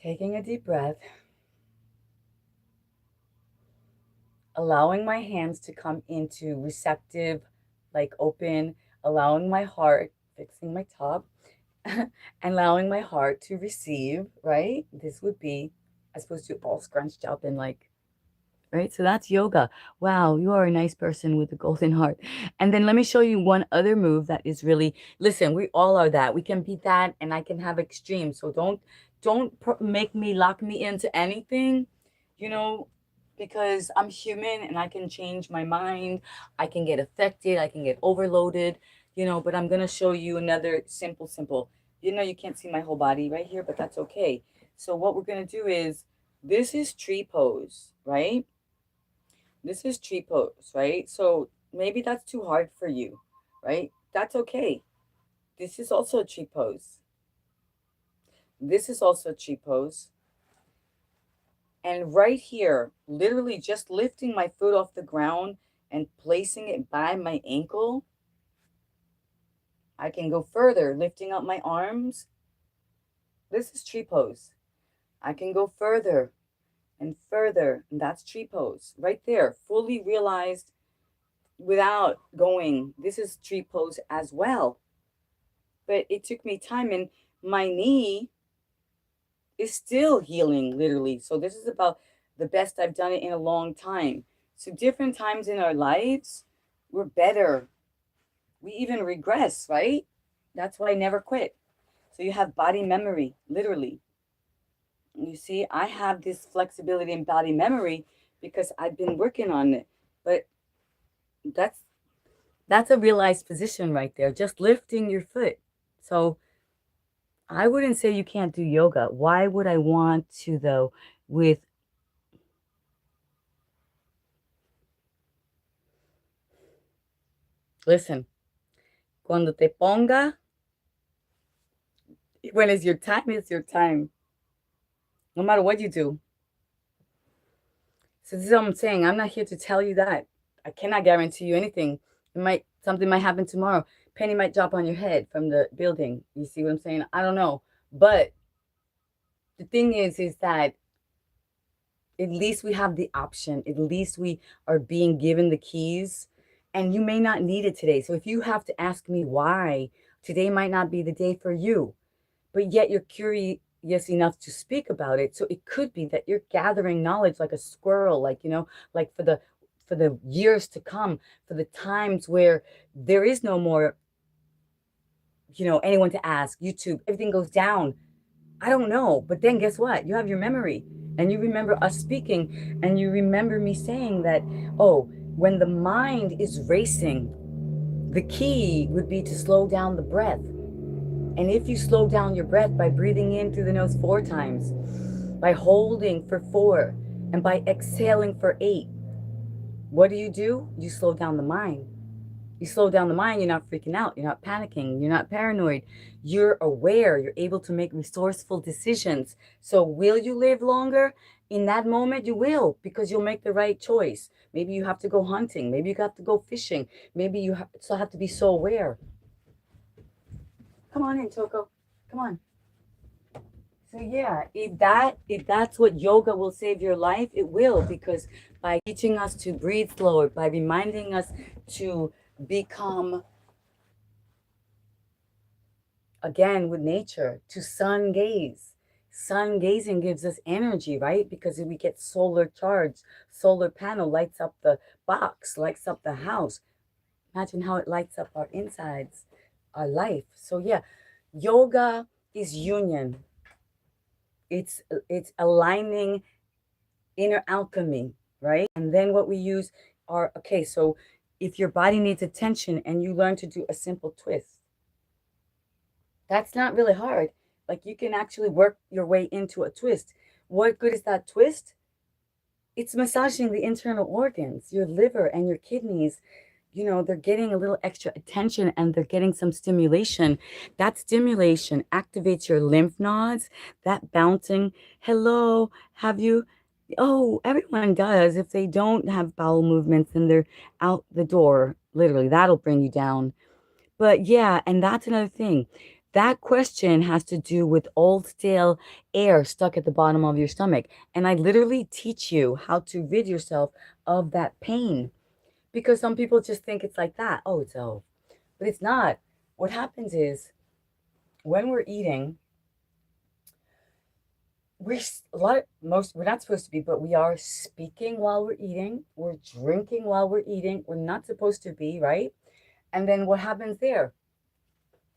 taking a deep breath, allowing my hands to come into receptive, like open, allowing my heart, fixing my top, and allowing my heart to receive, right? This would be, as opposed to all scrunched up and like, right? So that's yoga. Wow, you are a nice person with a golden heart. And then let me show you one other move that is really, listen, we all are that. We can be that, and I can have extremes. So don't make me lock me into anything, you know, because I'm human and I can change my mind. I can get affected, I can get overloaded, but I'm going to show you another simple. You can't see my whole body right here, but that's okay. So what we're going to do is, this is tree pose, right? This is tree pose, right? So maybe that's too hard for you. right? That's okay. This is also a tree pose. This is also a tree pose. And right here, literally just lifting my foot off the ground and placing it by my ankle, I can go further, lifting up my arms. This is tree pose. I can go further and further, and that's tree pose. Right there, fully realized without going. This is tree pose as well. But it took me time, and my knee is still healing, literally. So this is about the best I've done it in a long time. So different times in our lives, we're better. We even regress, right? That's why I never quit. So you have body memory, literally. You see, I have this flexibility in body memory because I've been working on it. But that's that's a realized position right there, just lifting your foot. So I wouldn't say you can't do yoga. Why would I want to though? With listen, cuando te ponga, when it's your time, it's your time. No matter what you do. So this is what I'm saying. I'm not here to tell you that. I cannot guarantee you anything. Something might happen tomorrow. Penny might drop on your head from the building. You see what I'm saying? I don't know. But the thing is that at least we have the option. At least we are being given the keys. And you may not need it today. So if you have to ask me why, today might not be the day for you. But yet you're curious enough to speak about it. So it could be that you're gathering knowledge like a squirrel, like, like for the years to come, for the times where there is no more, anyone to ask, YouTube, everything goes down. I don't know. But then guess what? You have your memory and you remember us speaking and you remember me saying that, oh, when the mind is racing, the key would be to slow down the breath. And if you slow down your breath by breathing in through the nose 4 times, by holding for 4, and by exhaling for 8, what do? You slow down the mind. You slow down the mind, you're not freaking out, you're not panicking, you're not paranoid. You're aware, you're able to make resourceful decisions. So will you live longer? In that moment, you will, because you'll make the right choice. Maybe you have to go hunting. Maybe you have to go fishing. Maybe you still have to be so aware. Come on in, Toko. Come on. So yeah, if that's what yoga will save your life, it will, because by teaching us to breathe slower, by reminding us to become again with nature, to sun gaze. Sun gazing gives us energy, right? Because we get solar charge, solar panel lights up the box, lights up the house. Imagine how it lights up our insides, our life. So yeah, yoga is union. It's aligning inner alchemy, right? And then what we use are, okay, so if your body needs attention and you learn to do a simple twist, that's not really hard. Like you can actually work your way into a twist. What good is that twist? It's massaging the internal organs, your liver and your kidneys. They're getting a little extra attention and they're getting some stimulation. That stimulation activates your lymph nodes, that bouncing. Hello, have you? Oh, everyone does. If they don't have bowel movements, then they're out the door. Literally, that'll bring you down. But yeah, and that's another thing. That question has to do with old stale air stuck at the bottom of your stomach. And I literally teach you how to rid yourself of that pain, because some people just think it's like that. Oh, it's oh, but it's not. What happens is when we're eating, we're not supposed to be, but we are speaking while we're eating. We're drinking while we're eating. We're not supposed to be, right? And then what happens there?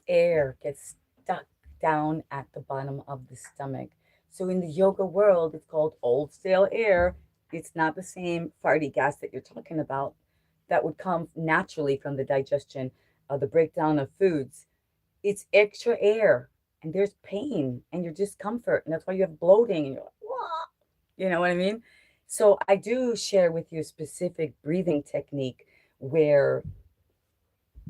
Air gets stuck down at the bottom of the stomach. So in the yoga world, it's called old stale air. It's not the same farty gas that you're talking about that would come naturally from the digestion, the breakdown of foods. It's extra air, and there's pain and your discomfort, and that's why you have bloating, and you're like, wah! You know what I mean? So I do share with you a specific breathing technique where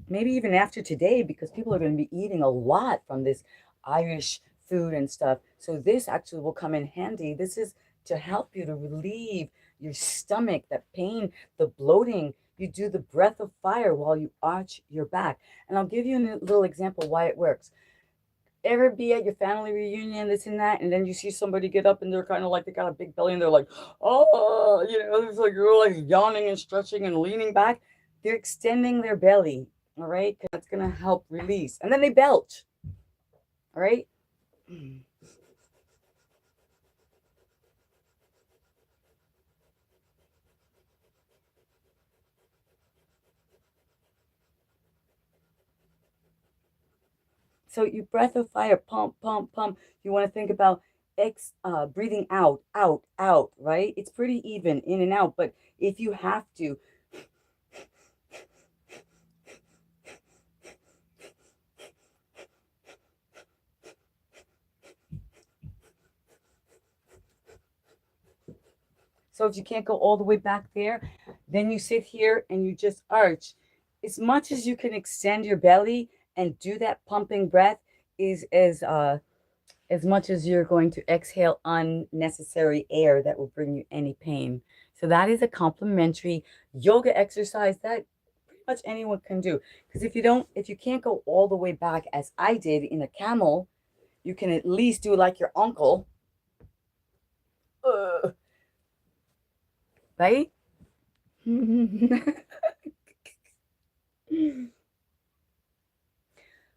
maybe even after today, because people are going to be eating a lot from this Irish food and stuff. So this actually will come in handy. This is to help you to relieve your stomach, that pain, the bloating. You do the breath of fire while you arch your back. And I'll give you a little example why it works. Ever be at your family reunion, this and that, and then you see somebody get up and they're kind of like they got a big belly and they're like, oh, it's like you're like yawning and stretching and leaning back. They're extending their belly, all right? Because that's gonna help release. And then they belch, all right? So you breath of fire, pump, pump, pump. You want to think about breathing out, out, out, right? It's pretty even in and out, but if you have to, so if you can't go all the way back there, then you sit here and you just arch. As much as you can extend your belly and do that pumping breath is as much as you're going to exhale unnecessary air that will bring you any pain. So that is a complementary yoga exercise that pretty much anyone can do. Because if you can't go all the way back as I did in a camel, you can at least do like your uncle, uh, right?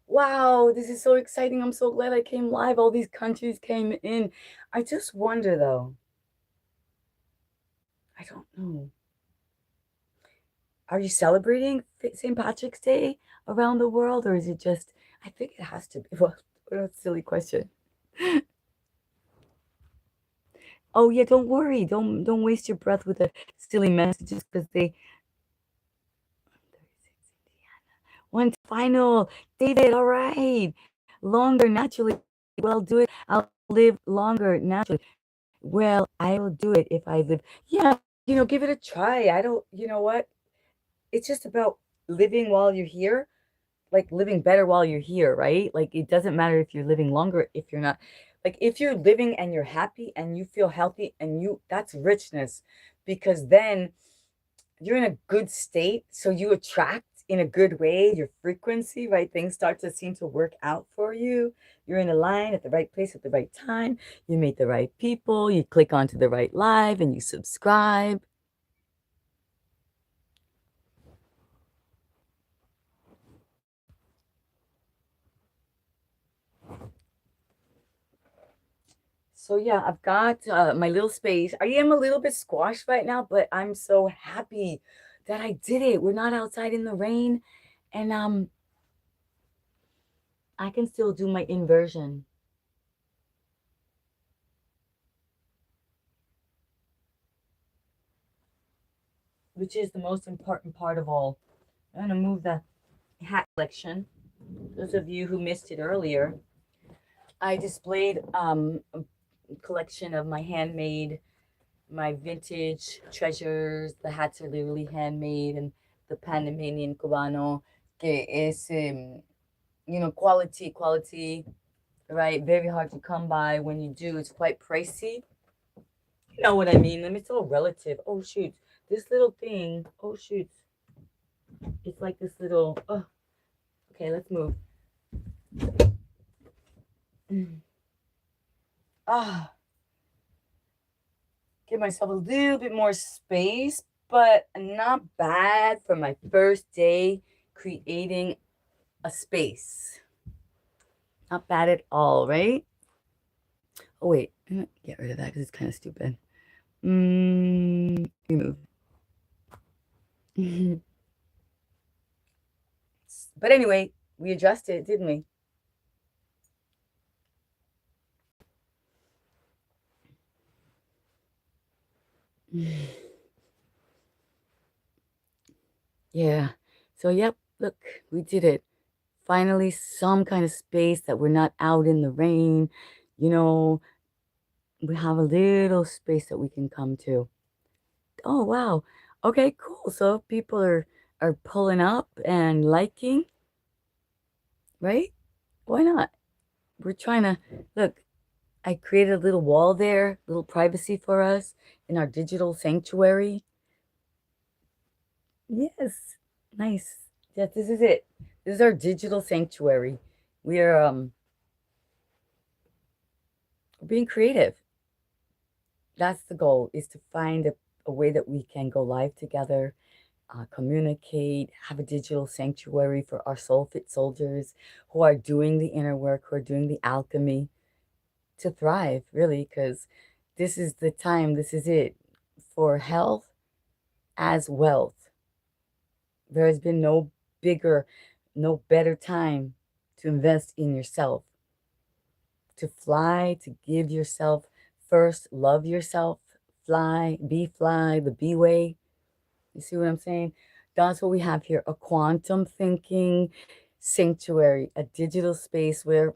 Wow, this is so exciting. I'm so glad I came live. All these countries came in. I just wonder though, I don't know. Are you celebrating St. Patrick's Day around the world, or is it just, I think it has to be. Well, what a silly question. Oh yeah, don't worry. Don't waste your breath with the silly messages because they one final. David, all right. Longer naturally. Well, do it. I'll live longer naturally. Well, I will do it if I live. Yeah, give it a try. I don't, you know what? It's just about living while you're here, like living better while you're here, right? Like it doesn't matter if you're living longer, if you're not. Like if you're living and you're happy and you feel healthy and that's richness because then you're in a good state. So you attract in a good way your frequency, right? Things start to seem to work out for you. You're in a line at the right place at the right time. You meet the right people. You click onto the right live and you subscribe. So yeah, I've got my little space. I am a little bit squashed right now, but I'm so happy that I did it. We're not outside in the rain, and I can still do my inversion. Which is the most important part of all. I'm gonna move the hat collection. Those of you who missed it earlier, I displayed a collection of my handmade, my vintage treasures. The hats are literally handmade, and the Panamanian Cubano, que es quality, right? Very hard to come by. When you do, it's quite pricey. You know what I mean? I mean, it's all relative. Oh shoot, this little thing. Oh shoot, it's like this little. Oh, okay, let's move. Ah, give myself a little bit more space, but not bad for my first day creating a space. Not bad at all, right? Oh wait, get rid of that because it's kind of stupid. Remove. But anyway, we addressed it, didn't we? Yeah. So, yep, look, we did it. Finally, some kind of space that we're not out in the rain. You know, we have a little space that we can come to. Oh, wow. Okay, cool. So people are are pulling up and liking, right? Why not? We're trying to look. I created a little wall there, little privacy for us in our digital sanctuary. Yes, nice. Yes, this is it. This is our digital sanctuary. We are being creative. That's the goal, is to find a way that we can go live together, communicate, have a digital sanctuary for our soul fit soldiers who are doing the inner work, who are doing the alchemy to thrive, really, because this is the time, this is it for health as wealth. There has been no bigger, no better time to invest in yourself, to fly, to give yourself first, love yourself, fly, the be way. You see what I'm saying? That's what we have here, a quantum thinking sanctuary, a digital space where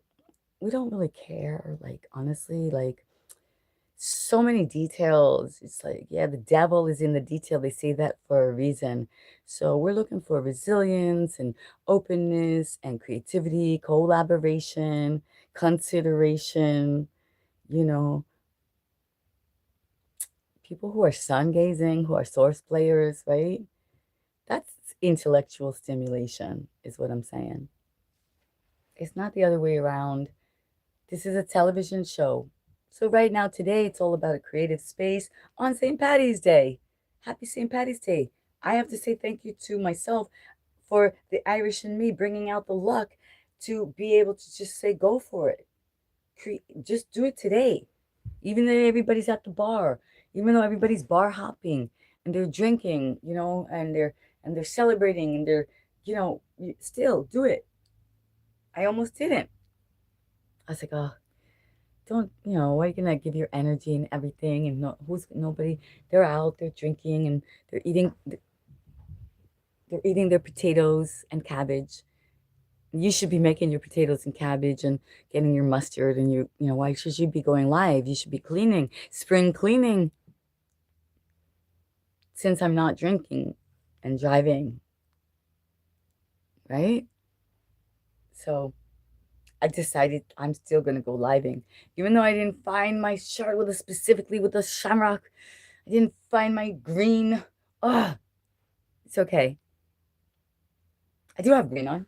we don't really care, like, honestly, like, so many details. It's like, yeah, the devil is in the detail. They say that for a reason. So we're looking for resilience and openness and creativity, collaboration, consideration, you know, people who are sun gazing, who are source players, right? That's intellectual stimulation, is what I'm saying. It's not the other way around. This is a television show. So, right now, today, it's all about a creative space on St. Patty's Day. Happy St. Patty's Day. I have to say thank you to myself for the Irish in me bringing out the luck to be able to just say, go for it. Just do it today. Even though everybody's at the bar, even though everybody's bar hopping and they're drinking, and they're celebrating and they're, still do it. I almost didn't. I was like, oh, don't, why are you gonna give your energy and everything, and nobody, they're out, they're drinking, and they're eating their potatoes and cabbage. You should be making your potatoes and cabbage and getting your mustard, and why should you be going live? You should be cleaning, spring cleaning, since I'm not drinking and driving, right? So I decided I'm still gonna go living, even though I didn't find my shirt specifically with the shamrock. I didn't find my green. Ugh, it's okay. I do have green on,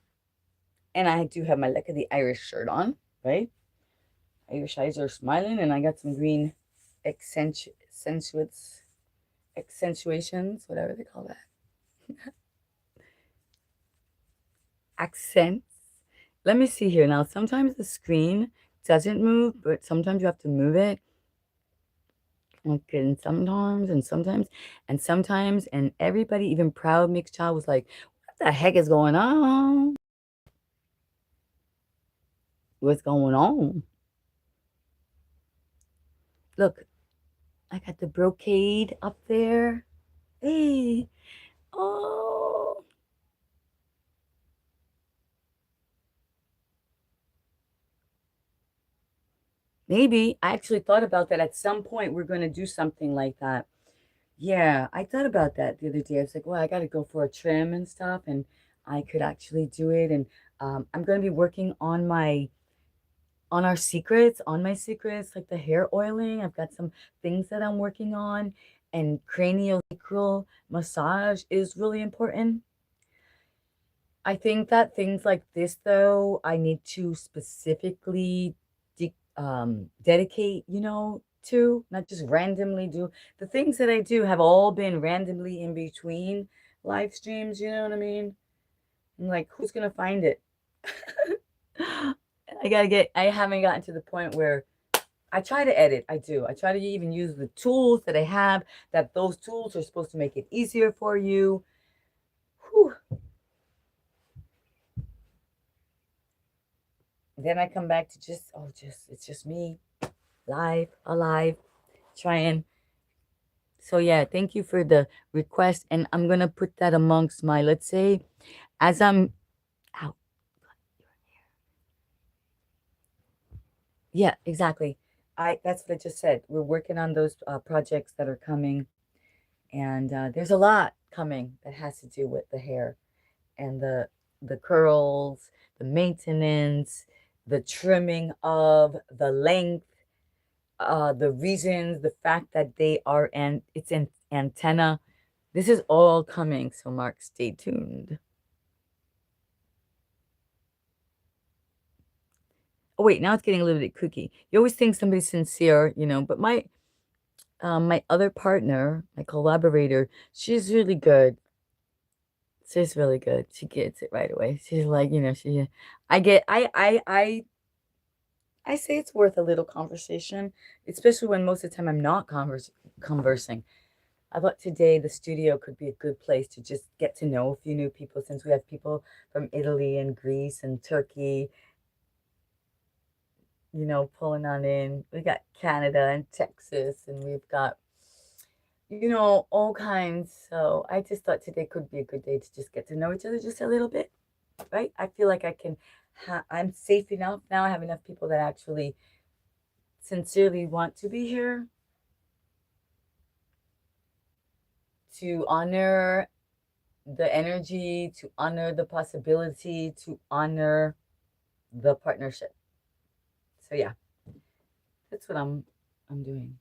and I do have my Luck of the Irish shirt on, right? Irish eyes are smiling, and I got some green accentuations, whatever they call that. Accents. Let me see here now. Sometimes the screen doesn't move, but sometimes you have to move it. Okay, and sometimes, and everybody, even Proud Mixed Child, was like, "What the heck is going on? What's going on?" Look, I got the brocade up there. Hey, oh, maybe I actually thought about that. At some point, we're going to do something like that. Yeah, I thought about that the other day. I was like, well, I got to go for a trim and stuff, and I could actually do it. And I'm going to be working on our secrets, on my secrets, like the hair oiling. I've got some things that I'm working on, and craniosacral massage is really important. I think that things like this, though, I need to specifically dedicate, to, not just randomly do. The things that I do have all been randomly in between live streams, you know what I mean? I'm like, who's gonna find it? I haven't gotten to the point where I try to edit. I do. I try to even use the tools that I have, that those tools are supposed to make it easier for you. Whew. Then I come back to it's just me, live, alive, trying. So yeah, thank you for the request, and I'm gonna put that amongst my, let's say, as I'm out. Yeah, exactly. That's what I just said. We're working on those projects that are coming, and there's a lot. coming that has to do with the hair and the curls, the maintenance, the trimming of the length, the reasons, the fact that they are and it's an antenna. This is all coming, so Mark, stay tuned. Oh wait, now it's getting a little bit kooky. You always think somebody's sincere, but my other partner, my collaborator, she's really good. She's really good. She gets it right away. She's like, I get, I say it's worth a little conversation, especially when most of the time I'm not conversing. I thought today the studio could be a good place to just get to know a few new people since we have people from Italy and Greece and Turkey, pulling on in. We got Canada and Texas, and we've got, all kinds. So I just thought today could be a good day to just get to know each other just a little bit, right? I feel like I'm safe enough now. I have enough people that actually sincerely want to be here to honor the energy, to honor the possibility, to honor the partnership. So yeah, that's what I'm doing.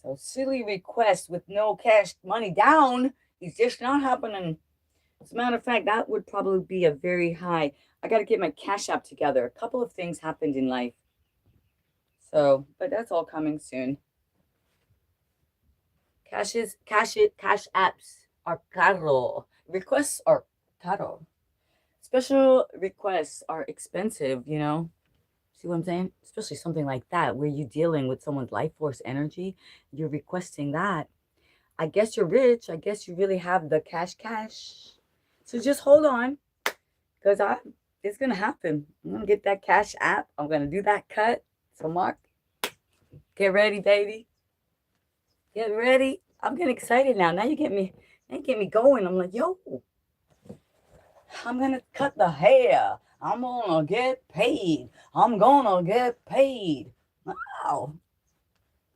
So silly request with no cash money down is just not happening. As a matter of fact, that would probably be a very high. I got to get my cash app together. A couple of things happened in life. So, but that's all coming soon. Cash apps are caro. Requests are caro. Special requests are expensive, See what I'm saying? Especially something like that, where you're dealing with someone's life force energy. You're requesting that. I guess you're rich. I guess you really have the cash. So just hold on, because it's gonna happen. I'm gonna get that cash app. I'm gonna do that cut. So Mark, get ready, baby. Get ready. I'm getting excited now. Now you get me going. I'm like, yo, I'm gonna cut the hair. I'm gonna get paid. I'm gonna get paid. Wow.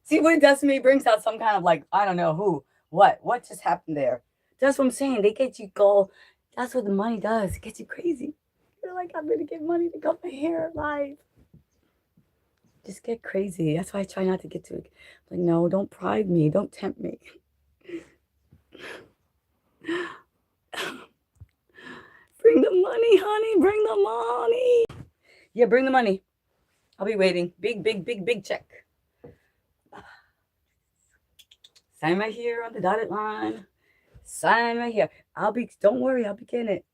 See what it does to me? It brings out some kind of like, I don't know who, what just happened there. That's what I'm saying. They get you go. That's what the money does. It gets you crazy. You're like, I'm gonna get money to cut my hair live. Just get crazy. That's why I try not to get to it. Like, no, don't bribe me. Don't tempt me. Bring the money, honey. Bring the money. Yeah, bring the money. I'll be waiting. Big check. Sign right here on the dotted line. Sign right here. Don't worry, I'll be getting it.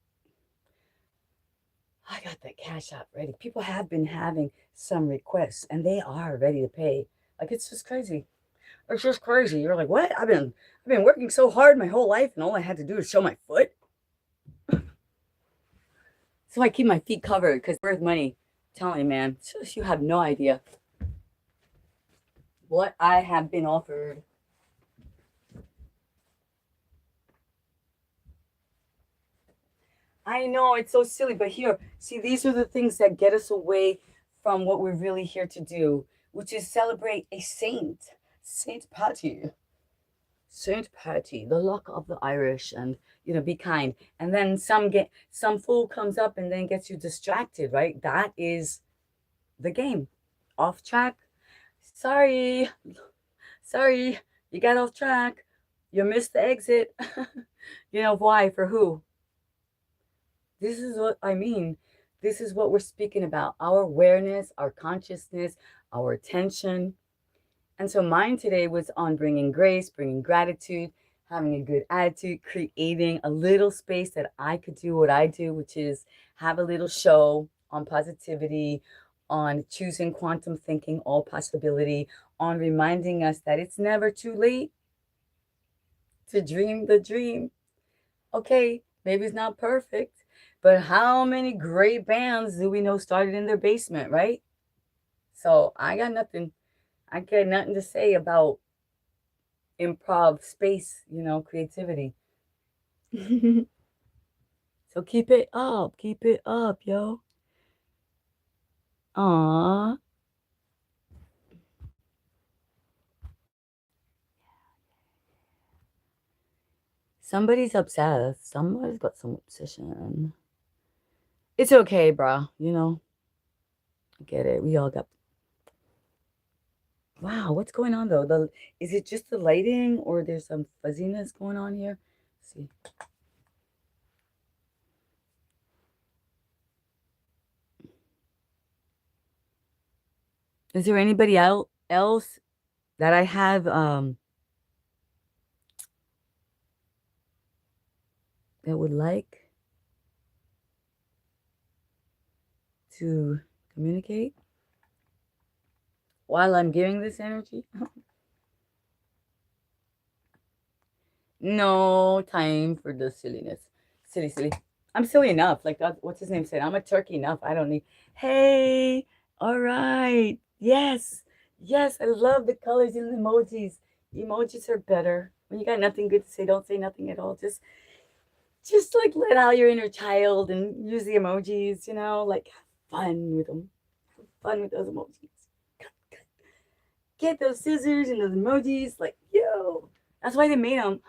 I got that cash app ready. People have been having some requests and they are ready to pay. Like, it's just crazy. It's just crazy. You're like, what? I've been working so hard my whole life and all I had to do is show my foot. So I keep my feet covered because it's worth money. I'm telling you, man, just you have no idea what I have been offered. I know it's so silly, but here, see, these are the things that get us away from what we're really here to do, which is celebrate a saint, Saint Patty. Saint Patty, the luck of the Irish, and be kind. And then some fool comes up and then gets you distracted, right? That is the game. Off track. Sorry, sorry, you got off track. You missed the exit. Why? For who? This is what I mean. This is what we're speaking about. Our awareness, our consciousness, our attention. And so mine today was on bringing grace, bringing gratitude, having a good attitude, creating a little space that I could do what I do, which is have a little show on positivity, on choosing quantum thinking, all possibility, on reminding us that it's never too late to dream the dream. Okay, maybe it's not perfect, but how many great bands do we know started in their basement, right? So I got nothing to say about improv space, creativity. So keep it up, yo. Aww. Somebody's obsessed. Somebody's got some obsession. It's okay, bro. You know, I get it. We all got. Wow, what's going on though? Is it just the lighting, or there's some fuzziness going on here? Let's see. Is there anybody else that I have that would like to communicate while I'm giving this energy? No time for the silliness. Silly. I'm silly enough. Like that, what's his name said? I'm a turkey enough. I don't need. Hey, all right. Yes, yes. I love the colors in the emojis. Emojis are better. When you got nothing good to say, don't say nothing at all. Just like let out your inner child and use the emojis. You know, like have fun with them. Have fun with those emojis. Get those scissors and those emojis. Like yo, that's why they made them.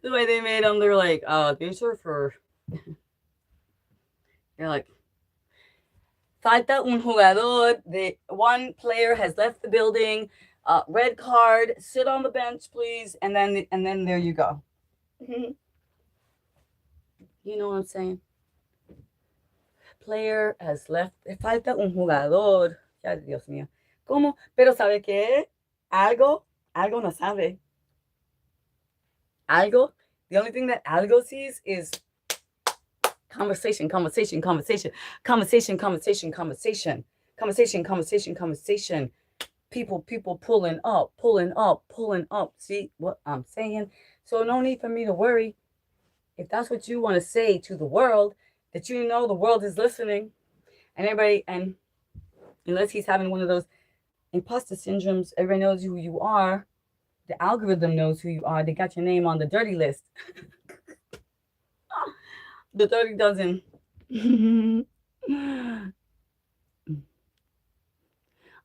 The way they made them, they're like, oh, these are for. You're like, falta un jugador. The one player has left the building. Red card. Sit on the bench, please. And then there you go. You know what I'm saying? Player has left. Falta un jugador. Ya, Dios mío. ¿Cómo? Pero ¿sabe qué? Algo no sabe. Algo. The only thing that Algo sees is conversation. People pulling up. See what I'm saying? So no need for me to worry. If that's what you want to say to the world, that you know the world is listening, and everybody, and unless he's having one of those imposter syndromes, everybody knows who you are. The algorithm knows who you are. They got your name on the dirty list. The dirty dozen.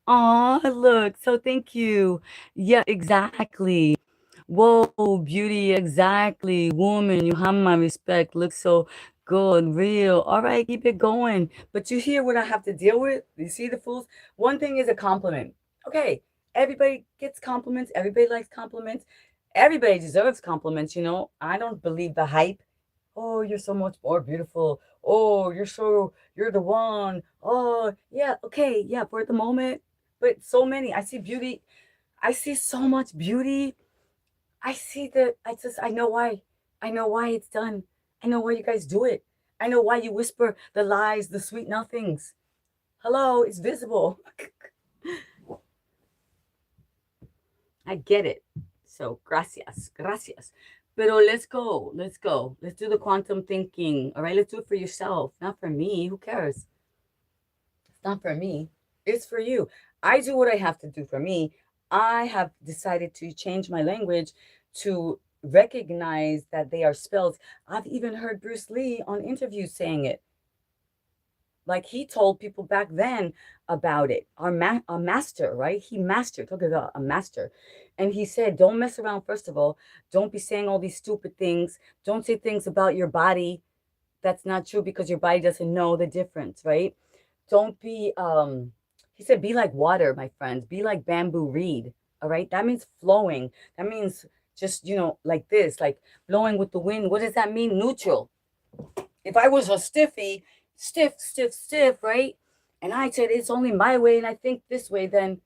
Oh, look. So thank you. Yeah, exactly. Whoa, beauty, exactly. Woman, you have my respect. Look so good, real. All right, keep it going. But you hear what I have to deal with? You see the fools? One thing is a compliment. Okay, everybody gets compliments. Everybody likes compliments. Everybody deserves compliments, you know. I don't believe the hype. Oh, you're so much more beautiful. Oh, you're the one. Oh, yeah, okay, yeah, for the moment. But so many, I see beauty. I see so much beauty. I see that. I know why. I know why it's done. I know why you guys do it. I know why you whisper the lies, the sweet nothings. Hello, it's visible. I get it. So, gracias. Pero let's go. Let's go. Let's do the quantum thinking. All right, let's do it for yourself, not for me. Who cares? It's not for me. It's for you. I do what I have to do for me. I have decided to change my language to recognize that they are spells. I've even heard Bruce Lee on interviews saying it. Like he told people back then about it. Our master, right? He mastered. Talk about a master. And he said, don't mess around, first of all. Don't be saying all these stupid things. Don't say things about your body that's not true because your body doesn't know the difference, right? Don't be he said, be like water, my friends. Be like bamboo reed. All right. That means flowing. That means just, like this, like blowing with the wind. What does that mean? Neutral. If I was a stiff, right? And I said it's only my way and I think this way, then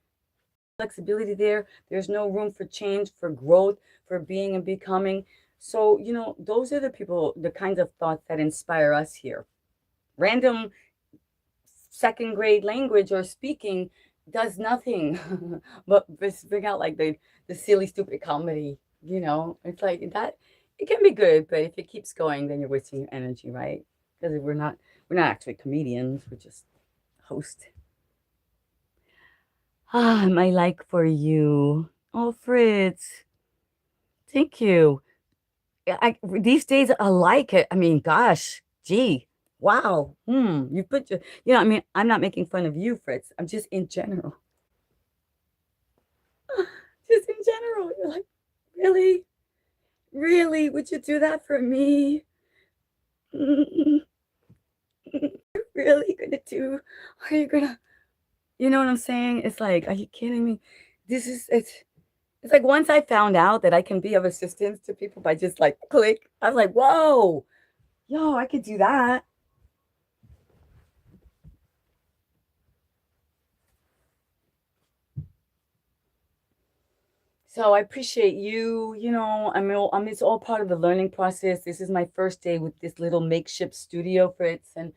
flexibility there. There's no room for change, for growth, for being and becoming. So, those are the kinds of thoughts that inspire us here. Random second grade language or speaking does nothing but bring out like the silly, stupid comedy. It's like that. It can be good, but if it keeps going, then you're wasting your energy, right? Because we're not actually comedians. We're just host. My like for you. Oh, Fritz. Thank you. These days I like it. I mean, gosh, gee, wow. You put I mean, I'm not making fun of you, Fritz. I'm just in general. Just in general. You're like, really? Really? Would you do that for me? You're really gonna do? Are you gonna? You know what I'm saying? It's like, are you kidding me? This is it's like once I found out that I can be of assistance to people by just like click, I was like, whoa, yo, I could do that. So I appreciate you. It's all part of the learning process. This is my first day with this little makeshift studio, Fritz, and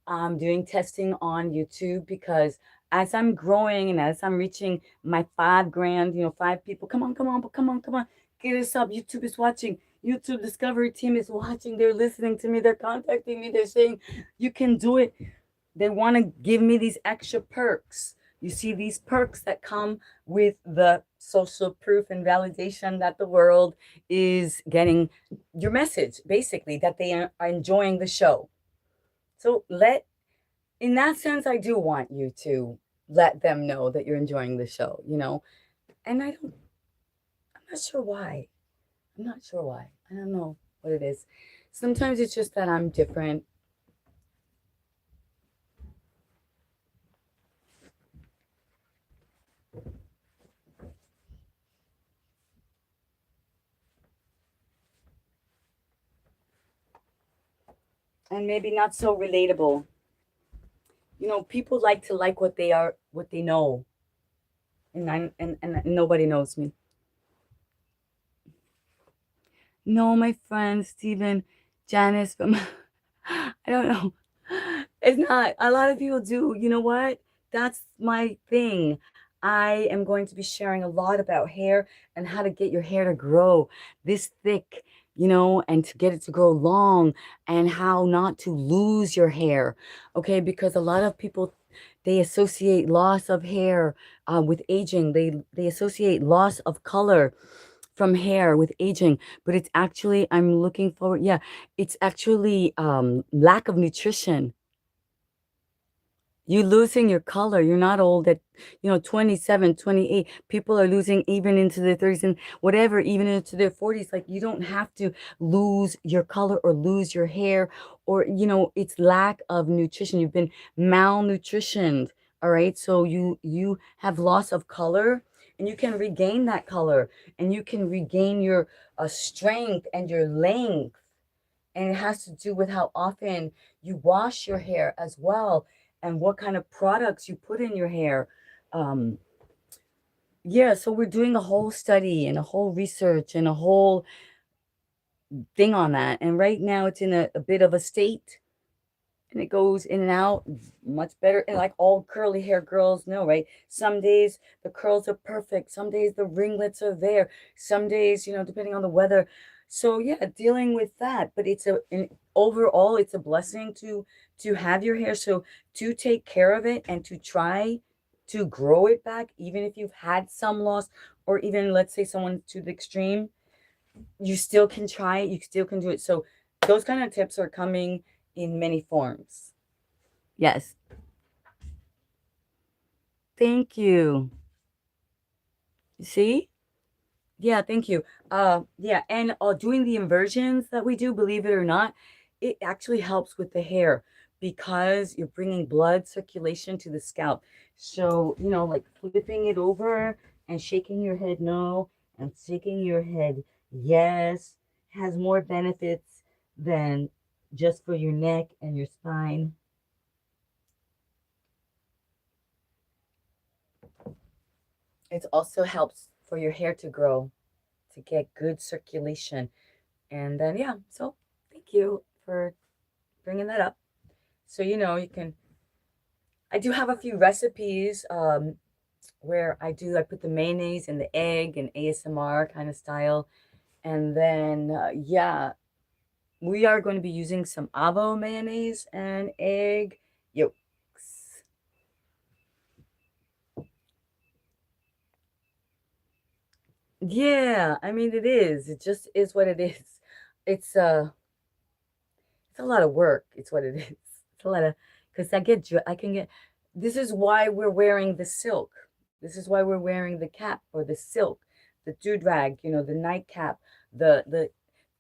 I'm doing testing on YouTube because as I'm growing and as I'm reaching my 5 grand, 5 people, come on, get us up. YouTube is watching. YouTube Discovery team is watching. They're listening to me. They're contacting me. They're saying, you can do it. They want to give me these extra perks. You see these perks that come with the social proof and validation that the world is getting your message, basically, that they are enjoying the show. So in that sense, I do want you to let them know that you're enjoying the show. And I'm not sure why. I'm not sure why. I don't know what it is. Sometimes it's just that I'm different. And maybe not so relatable. People like to like what they are, what they know, and nobody knows me. No, my friend Stephen, Janice from I don't know. It's not. A lot of people do. You know what? That's my thing. I am going to be sharing a lot about hair and how to get your hair to grow this thick, and to get it to grow long and how not to lose your hair. Okay, because a lot of people they associate loss of hair with aging. They associate loss of color from hair with aging, but it's actually I'm looking forward. Yeah, it's actually lack of nutrition. You losing your color. You're not old at, 27, 28. People are losing even into their 30s and whatever, even into their 40s. Like you don't have to lose your color or lose your hair or, it's lack of nutrition. You've been malnutritioned. All right. So you have loss of color and you can regain that color and you can regain your strength and your length, and it has to do with how often you wash your hair as well and what kind of products you put in your hair. um yeah, so we're doing a whole study and a whole research and a whole thing on that, and right now it's in a bit of a state, and it goes in and out much better. And like all curly hair girls know, right? Some days the curls are perfect, some days the ringlets are there, some days, depending on the weather. So yeah, dealing with that, but overall it's a blessing to have your hair. So to take care of it and to try to grow it back, even if you've had some loss, or even let's say someone to the extreme, you still can try it, you still can do it. So those kind of tips are coming in many forms. Yes. Thank you. See? Yeah, thank you. Yeah, and doing the inversions that we do, believe it or not, it actually helps with the hair because you're bringing blood circulation to the scalp. So, like flipping it over and shaking your head no and shaking your head yes has more benefits than just for your neck and your spine. It also helps for your hair to grow, to get good circulation. And then, yeah, so thank you for bringing that up. So, you can, I do have a few recipes where I put the mayonnaise and the egg and ASMR kind of style. And then, yeah, we are going to be using some avo mayonnaise and egg yolks. Yeah, I mean, it is. It just is what it is. It's, uh, It's a lot of work. It's what it is. It's a lot of because I can get. This is why we're wearing the silk. This is why we're wearing the cap or the silk the do-rag, the nightcap, the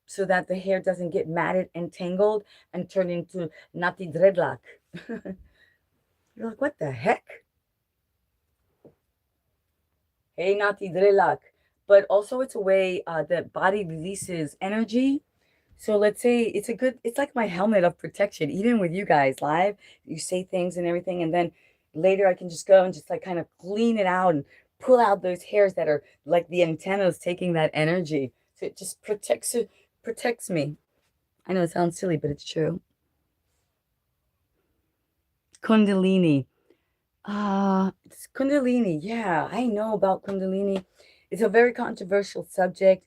so that the hair doesn't get matted and tangled and turn into nati dreadlock. You're like, what the heck? Hey, nati dreadlock. But also, it's a way that body releases energy. So let's say it's like my helmet of protection, even with you guys live. You say things and everything, and then later I can just go and just like kind of clean it out and pull out those hairs that are like the antennas taking that energy. So it just protects me. I know it sounds silly, but it's true. Kundalini. It's Kundalini. Yeah, I know about Kundalini. It's a very controversial subject.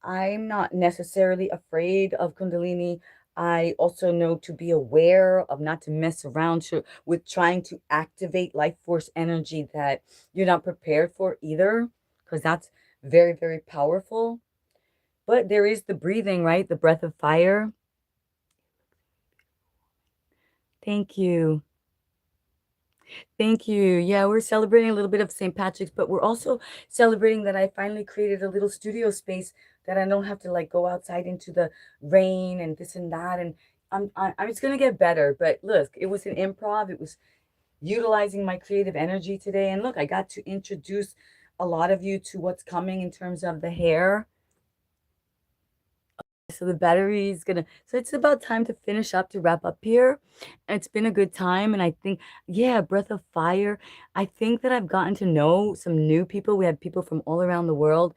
I'm not necessarily afraid of Kundalini. I also know to be aware of not to mess around with trying to activate life force energy that you're not prepared for either, because that's very, very powerful. But there is the breathing, right? The breath of fire. Thank you. Thank you. Yeah, we're celebrating a little bit of St. Patrick's, but we're also celebrating that I finally created a little studio space that I don't have to like go outside into the rain and this and that. And I'm it's gonna get better. But look, it was an improv. It was utilizing my creative energy today. And look, I got to introduce a lot of you to what's coming in terms of the hair. So the battery is gonna, so it's about time to finish up, to wrap up here. It's been a good time. And I think, yeah, Breath of Fire. I think that I've gotten to know some new people. We had people from all around the world.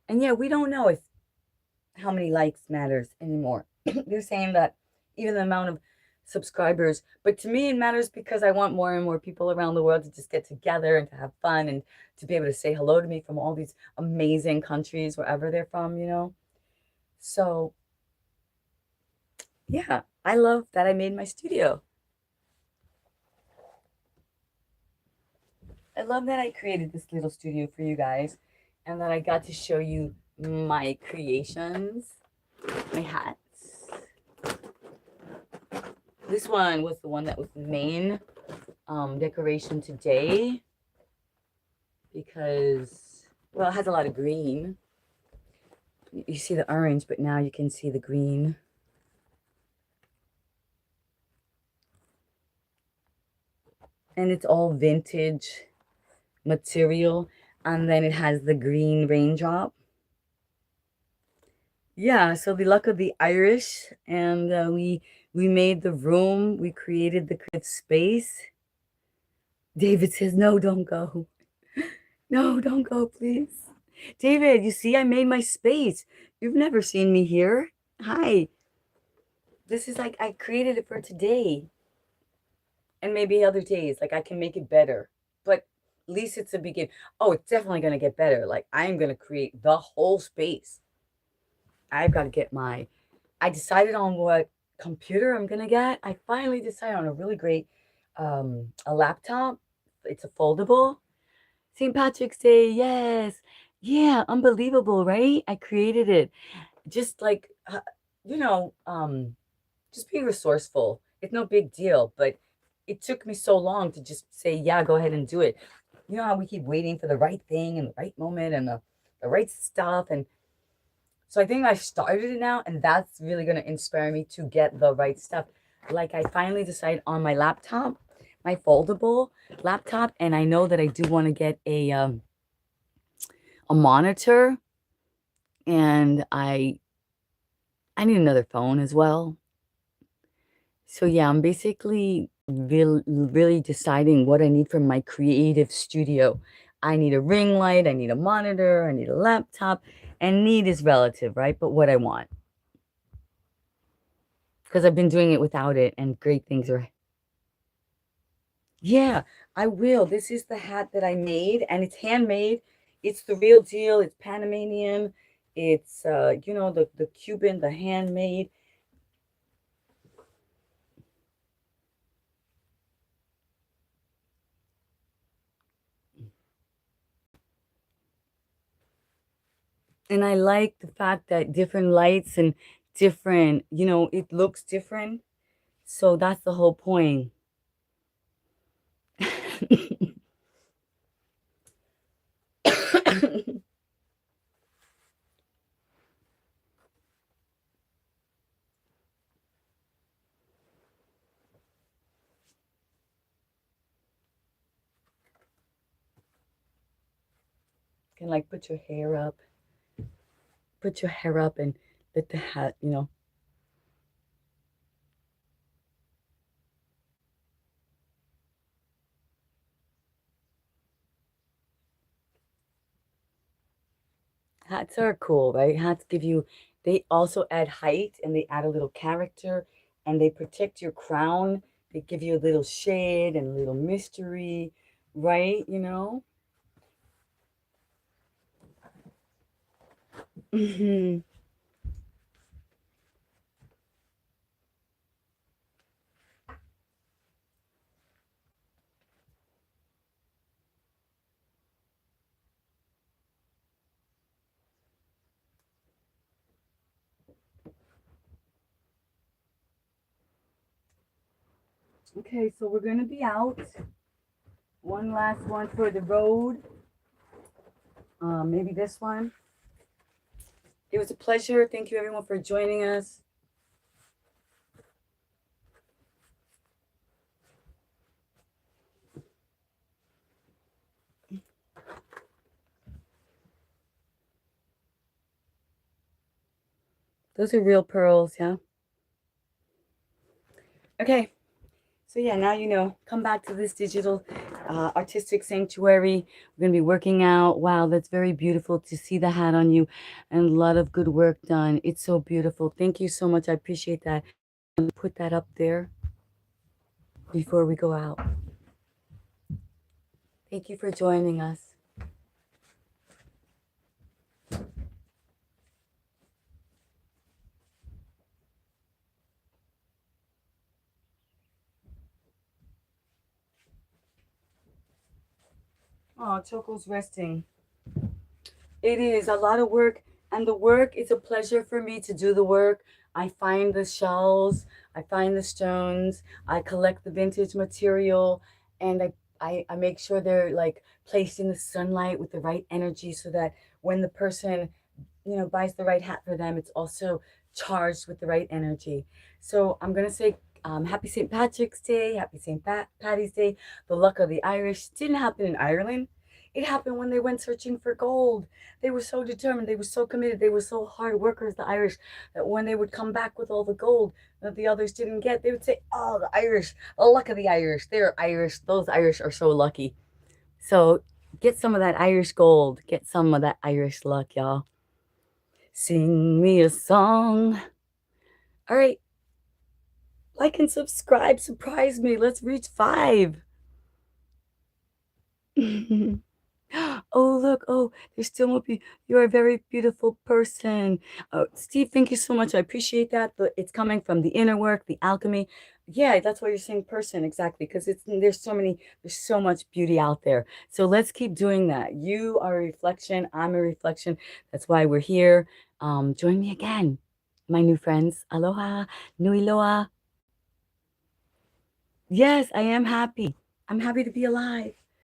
And yeah, we don't know if how many likes matters anymore. They're saying that even the amount of subscribers, but to me it matters because I want more and more people around the world to just get together and to have fun and to be able to say hello to me from all these amazing countries, wherever they're from. So yeah, I love that I made my studio. I love that I created this little studio for you guys and that I got to show you my creations, my hats. This one was the one that was the main decoration today because, well, it has a lot of green. You see the orange, but now you can see the green. And it's all vintage material. And then it has the green raindrop. Yeah, so the luck of the Irish, and we made the room. We created the creative space. David says, "No, don't go. No, don't go, please." David, you see, I made my space. You've never seen me here. Hi. This is like I created it for today, and maybe other days. Like I can make it better, but at least it's a begin. Oh, it's definitely gonna get better. Like I am gonna create the whole space. I've got to get my. I decided on what computer I'm gonna get. I finally decided on a really great a laptop. It's a foldable. St. Patrick's Day, yes. Yeah, unbelievable, right? I created it. Just like you know, just be resourceful. It's no big deal, but it took me so long to just say, yeah, go ahead and do it. You know how we keep waiting for the right thing and the right moment and the right stuff. And so I think I started it now, and that's really going to inspire me to get the right stuff. Like I finally decided on my laptop, my foldable laptop, and I know that I do want to get a monitor, and I need another phone as well. So yeah, I'm basically really deciding what I need for my creative studio. I need a ring light, I need a monitor, I need a laptop, and need is relative, right? But what I want. Because I've been doing it without it, and great things are. Yeah, I will. This is the hat that I made, and it's handmade. It's the real deal. It's Panamanian. It's the Cuban, the handmade. And I like the fact that different lights and different, it looks different. So that's the whole point. And, can like put your hair up, and let the hat, hats are cool, right? Hats give you, they also add height and they add a little character and they protect your crown. They give you a little shade and a little mystery, right? Hmm. Okay, so we're gonna be out. One last one for the road. Maybe this one. It was a pleasure. Thank you everyone for joining us. Those are real pearls, yeah. Okay, so yeah, now you know. Come back to this digital artistic sanctuary. We're gonna be working out. Wow, that's very beautiful to see the hat on you, and a lot of good work done. It's so beautiful. Thank you so much. I appreciate that. Put that up there before we go out. Thank you for joining us. Oh, Choco's resting. It is a lot of work, and the work is a pleasure for me to do the work. I find the shells, I find the stones, I collect the vintage material, and I make sure they're like placed in the sunlight with the right energy so that when the person buys the right hat for them, it's also charged with the right energy. So I'm gonna say happy St. Patrick's Day, happy Patty's Day. The luck of the Irish didn't happen in Ireland. It happened when they went searching for gold. They were so determined, they were so committed, they were so hard workers, the Irish, that when they would come back with all the gold that the others didn't get, they would say, "Oh, the Irish, the luck of the Irish. They're Irish. Those Irish are so lucky." So get some of that Irish gold. Get some of that Irish luck, y'all. Sing me a song. All right, like and subscribe. Surprise me. Let's reach 5. Oh, look. Oh, there's still more people. You're a very beautiful person. Oh, Steve, thank you so much. I appreciate that. But it's coming from the inner work, the alchemy. Yeah, that's why you're saying person, exactly. Because there's so much beauty out there. So let's keep doing that. You are a reflection. I'm a reflection. That's why we're here. Join me again, my new friends. Aloha, nui loa. Yes, I am happy. I'm happy to be alive.